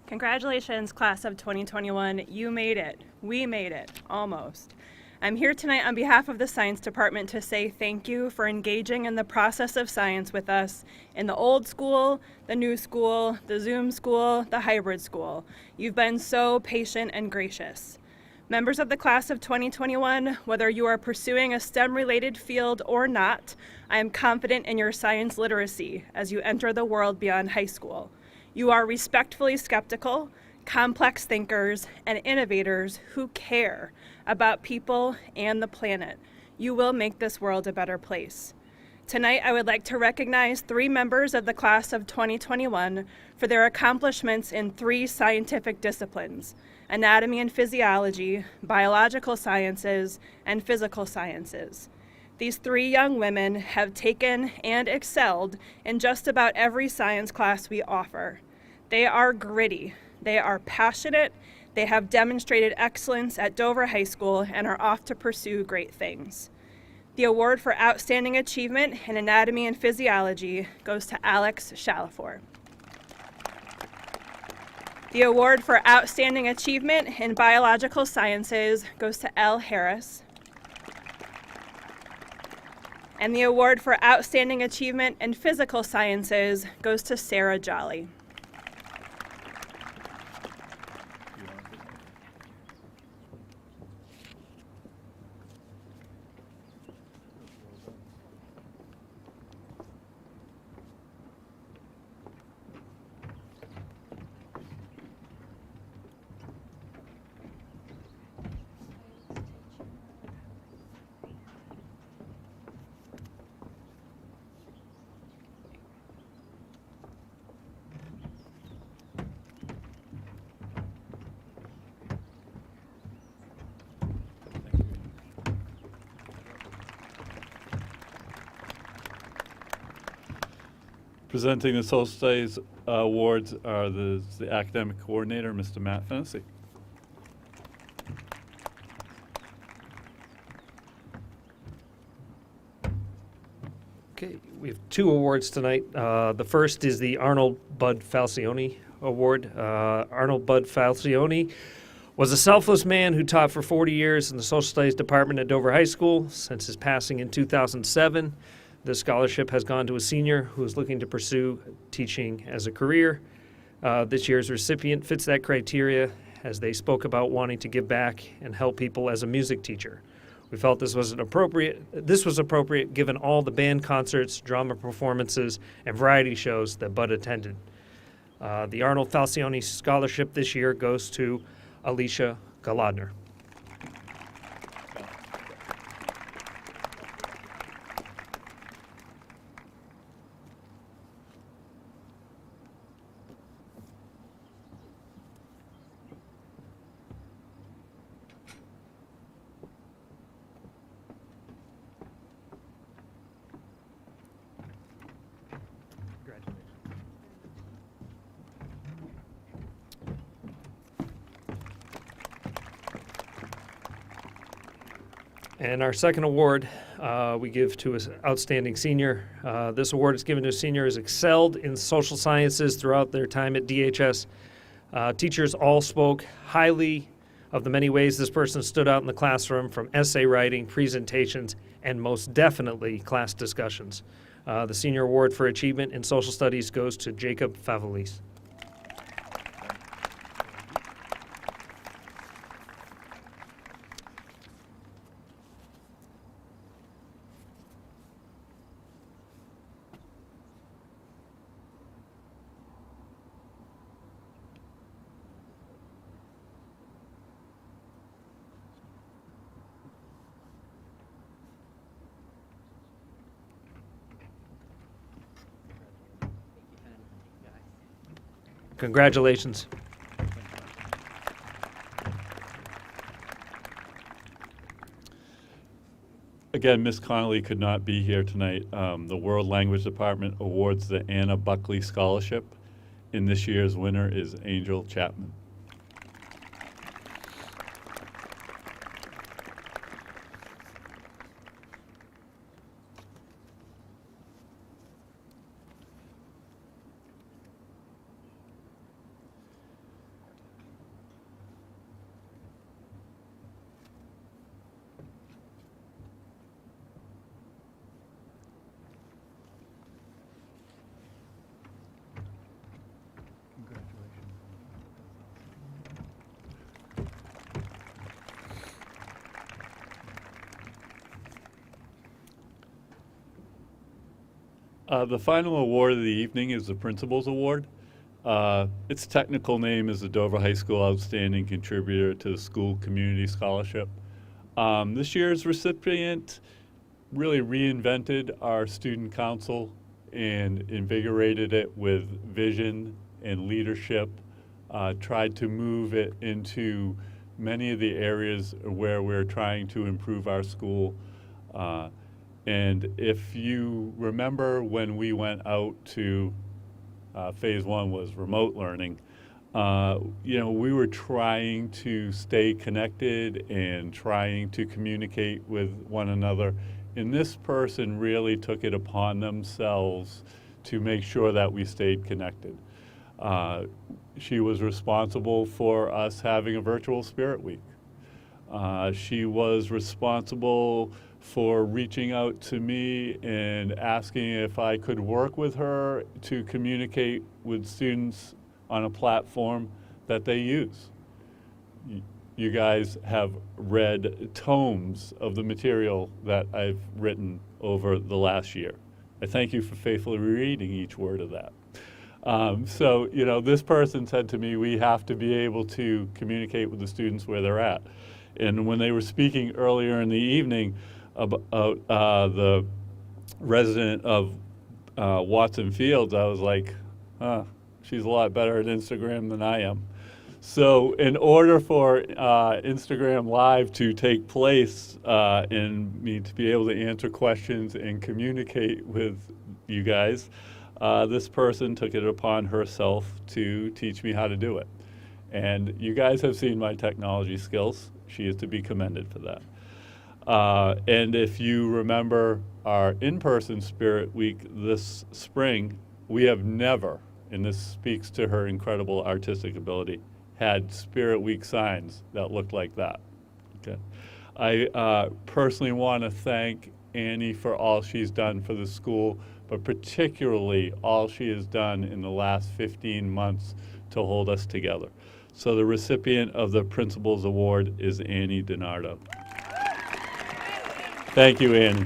Congratulations, class of 2021. You made it. We made it. Almost. I'm here tonight on behalf of the Science Department to say thank you for engaging in the process of science with us in the old school, the new school, the Zoom school, the hybrid school. You've been so patient and gracious. Members of the class of 2021, whether you are pursuing a STEM-related field or not, I am confident in your science literacy as you enter the world beyond high school. You are respectfully skeptical, complex thinkers, and innovators who care about people and the planet. You will make this world a better place. Tonight, I would like to recognize 3 members of the class of 2021 for their accomplishments in 3 scientific disciplines: anatomy and physiology, biological sciences, and physical sciences. These 3 young women have taken and excelled in just about every science class we offer. They are gritty, they are passionate, they have demonstrated excellence at Dover High School and are off to pursue great things. The award for Outstanding Achievement in Anatomy and Physiology goes to Alex Shalafor. The award for Outstanding Achievement in Biological Sciences goes to Elle Harris. And the award for Outstanding Achievement in Physical Sciences goes to Sarah Jolly. Presenting the Social Studies Awards are the academic coordinator, Mr. Matt Fennessy. Okay, we have 2 awards tonight. The first is the Arnold Bud Falcione Award. Arnold Bud Falcione was a selfless man who taught for 40 years in the Social Studies Department at Dover High School. Since his passing in 2007, the scholarship has gone to a senior who is looking to pursue teaching as a career. This year's recipient fits that criteria, as they spoke about wanting to give back and help people as a music teacher. We felt this was appropriate given all the band concerts, drama performances, and variety shows that Bud attended. The Arnold Falcione Scholarship this year goes to Alicia Galadner. And our second award we give to an outstanding senior. This award is given to a senior who has excelled in social sciences throughout their time at DHS. Teachers all spoke highly of the many ways this person stood out in the classroom, from essay writing, presentations, and most definitely class discussions. The Senior Award for Achievement in Social Studies goes to Jacob Favalis. Congratulations. Again, Ms. Connolly could not be here tonight. The World Language Department awards the Anna Buckley Scholarship, and this year's winner is Angel Chapman. The final award of the evening is the Principal's Award. Its technical name is the Dover High School Outstanding Contributor to the School Community Scholarship. This year's recipient really reinvented our student council and invigorated it with vision and leadership, tried to move it into many of the areas where we're trying to improve our school. And if you remember when we went out to, phase one was remote learning, you know, we were trying to stay connected and trying to communicate with one another. And this person really took it upon themselves to make sure that we stayed connected. She was responsible for us having a virtual Spirit Week. She was responsible for reaching out to me and asking if I could work with her to communicate with students on a platform that they use. You guys have read tomes of the material that I've written over the last year. I thank you for faithfully reading each word of that. So, you know, this person said to me, we have to be able to communicate with the students where they're at. And when they were speaking earlier in the evening about the resident of Watson Fields, I was like, she's a lot better at Instagram than I am. So in order for Instagram Live to take place and me to be able to answer questions and communicate with you guys, this person took it upon herself to teach me how to do it. And you guys have seen my technology skills. She is to be commended for that. And if you remember our in-person Spirit Week this spring, we have never, and this speaks to her incredible artistic ability, had Spirit Week signs that looked like that. Okay. I personally want to thank Annie for all she's done for the school, but particularly all she has done in the last 15 months to hold us together. So the recipient of the Principal's Award is Annie DiNardo. Thank you, Annie.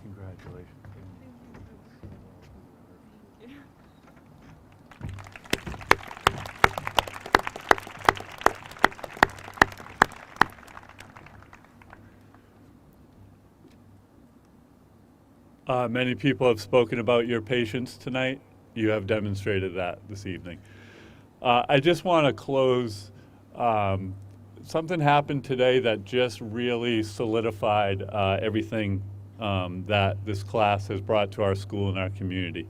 Congratulations. Many people have spoken about your patience tonight. You have demonstrated that this evening. I just want to close. Something happened today that just really solidified everything that this class has brought to our school and our community.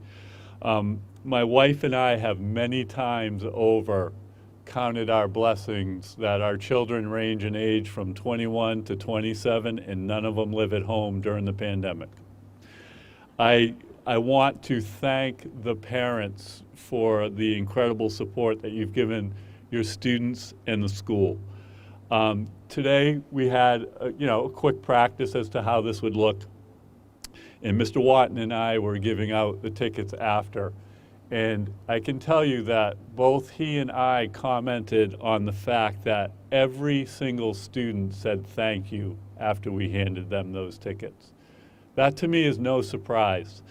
My wife and I have many times over counted our blessings that our children range in age from 21 to 27, and none of them live at home during the pandemic. I want to thank the parents for the incredible support that you've given your students and the school. Today we had a quick practice as to how this would look, and Mr. Watton and I were giving out the tickets after. And I can tell you that both he and I commented on the fact that every single student said thank you after we handed them those tickets. That to me is no surprise.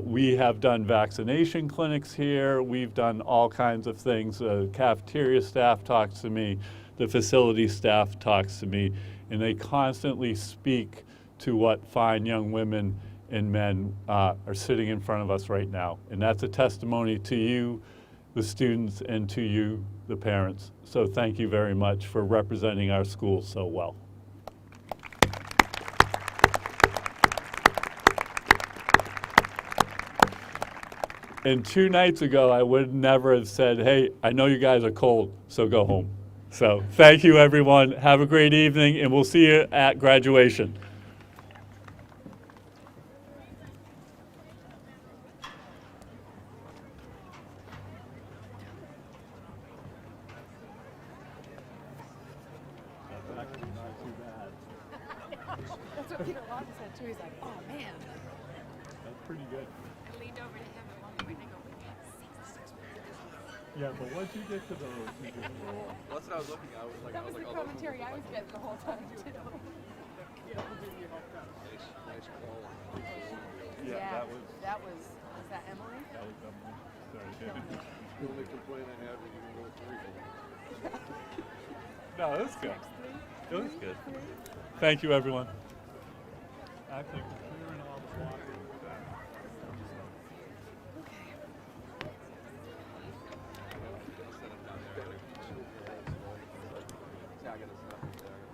We have done vaccination clinics here. We've done all kinds of things. The cafeteria staff talks to me. The facility staff talks to me. And they constantly speak to what fine young women and men are sitting in front of us right now. And that's a testimony to you, the students, and to you, the parents. So thank you very much for representing our school so well. And 2 nights ago, I would never have said, hey, I know you guys are cold, so go home. So thank you, everyone. Have a great evening, and we'll see you at graduation. That's what Peter Lawton said too. He's like, oh man. That's pretty good. I leaned over to him and one point and go, Yeah, but once you get to those, you just roll. that's what I was looking at. That was the commentary I was getting the whole time too. Yeah, that was that Emily? That was Emily. Sorry. The only complaint I had was you didn't go 3. No, it was good. It was good. Thank you, everyone. Actually, clearing all the water with that.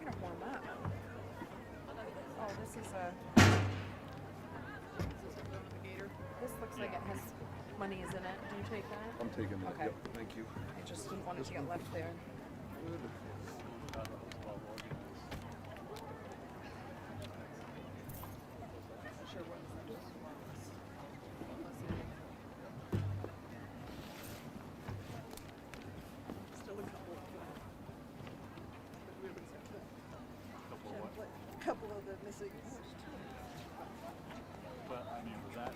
You're gonna warm up. Oh, this is a. This looks like it has monies in it. Do you take that? I'm taking that. Okay. Yep, thank you. I just didn't want it to get left there. Couple of the missing. But I mean, was that?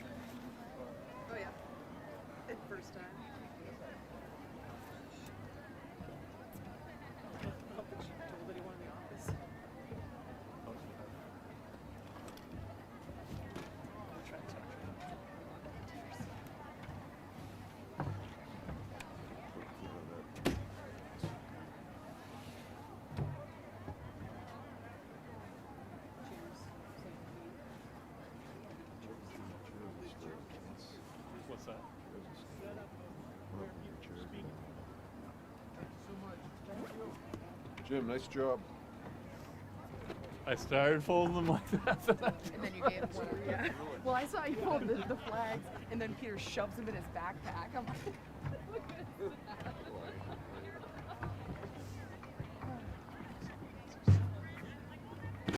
Oh yeah, first time. Hope that she told anyone in the office. I'll try to talk to her. What's that? Jim, nice job. I started folding them like that. And then you gave one. Yeah. Well, I saw you pulled the flags, and then Peter shoves them in his backpack. I'm like, look at that.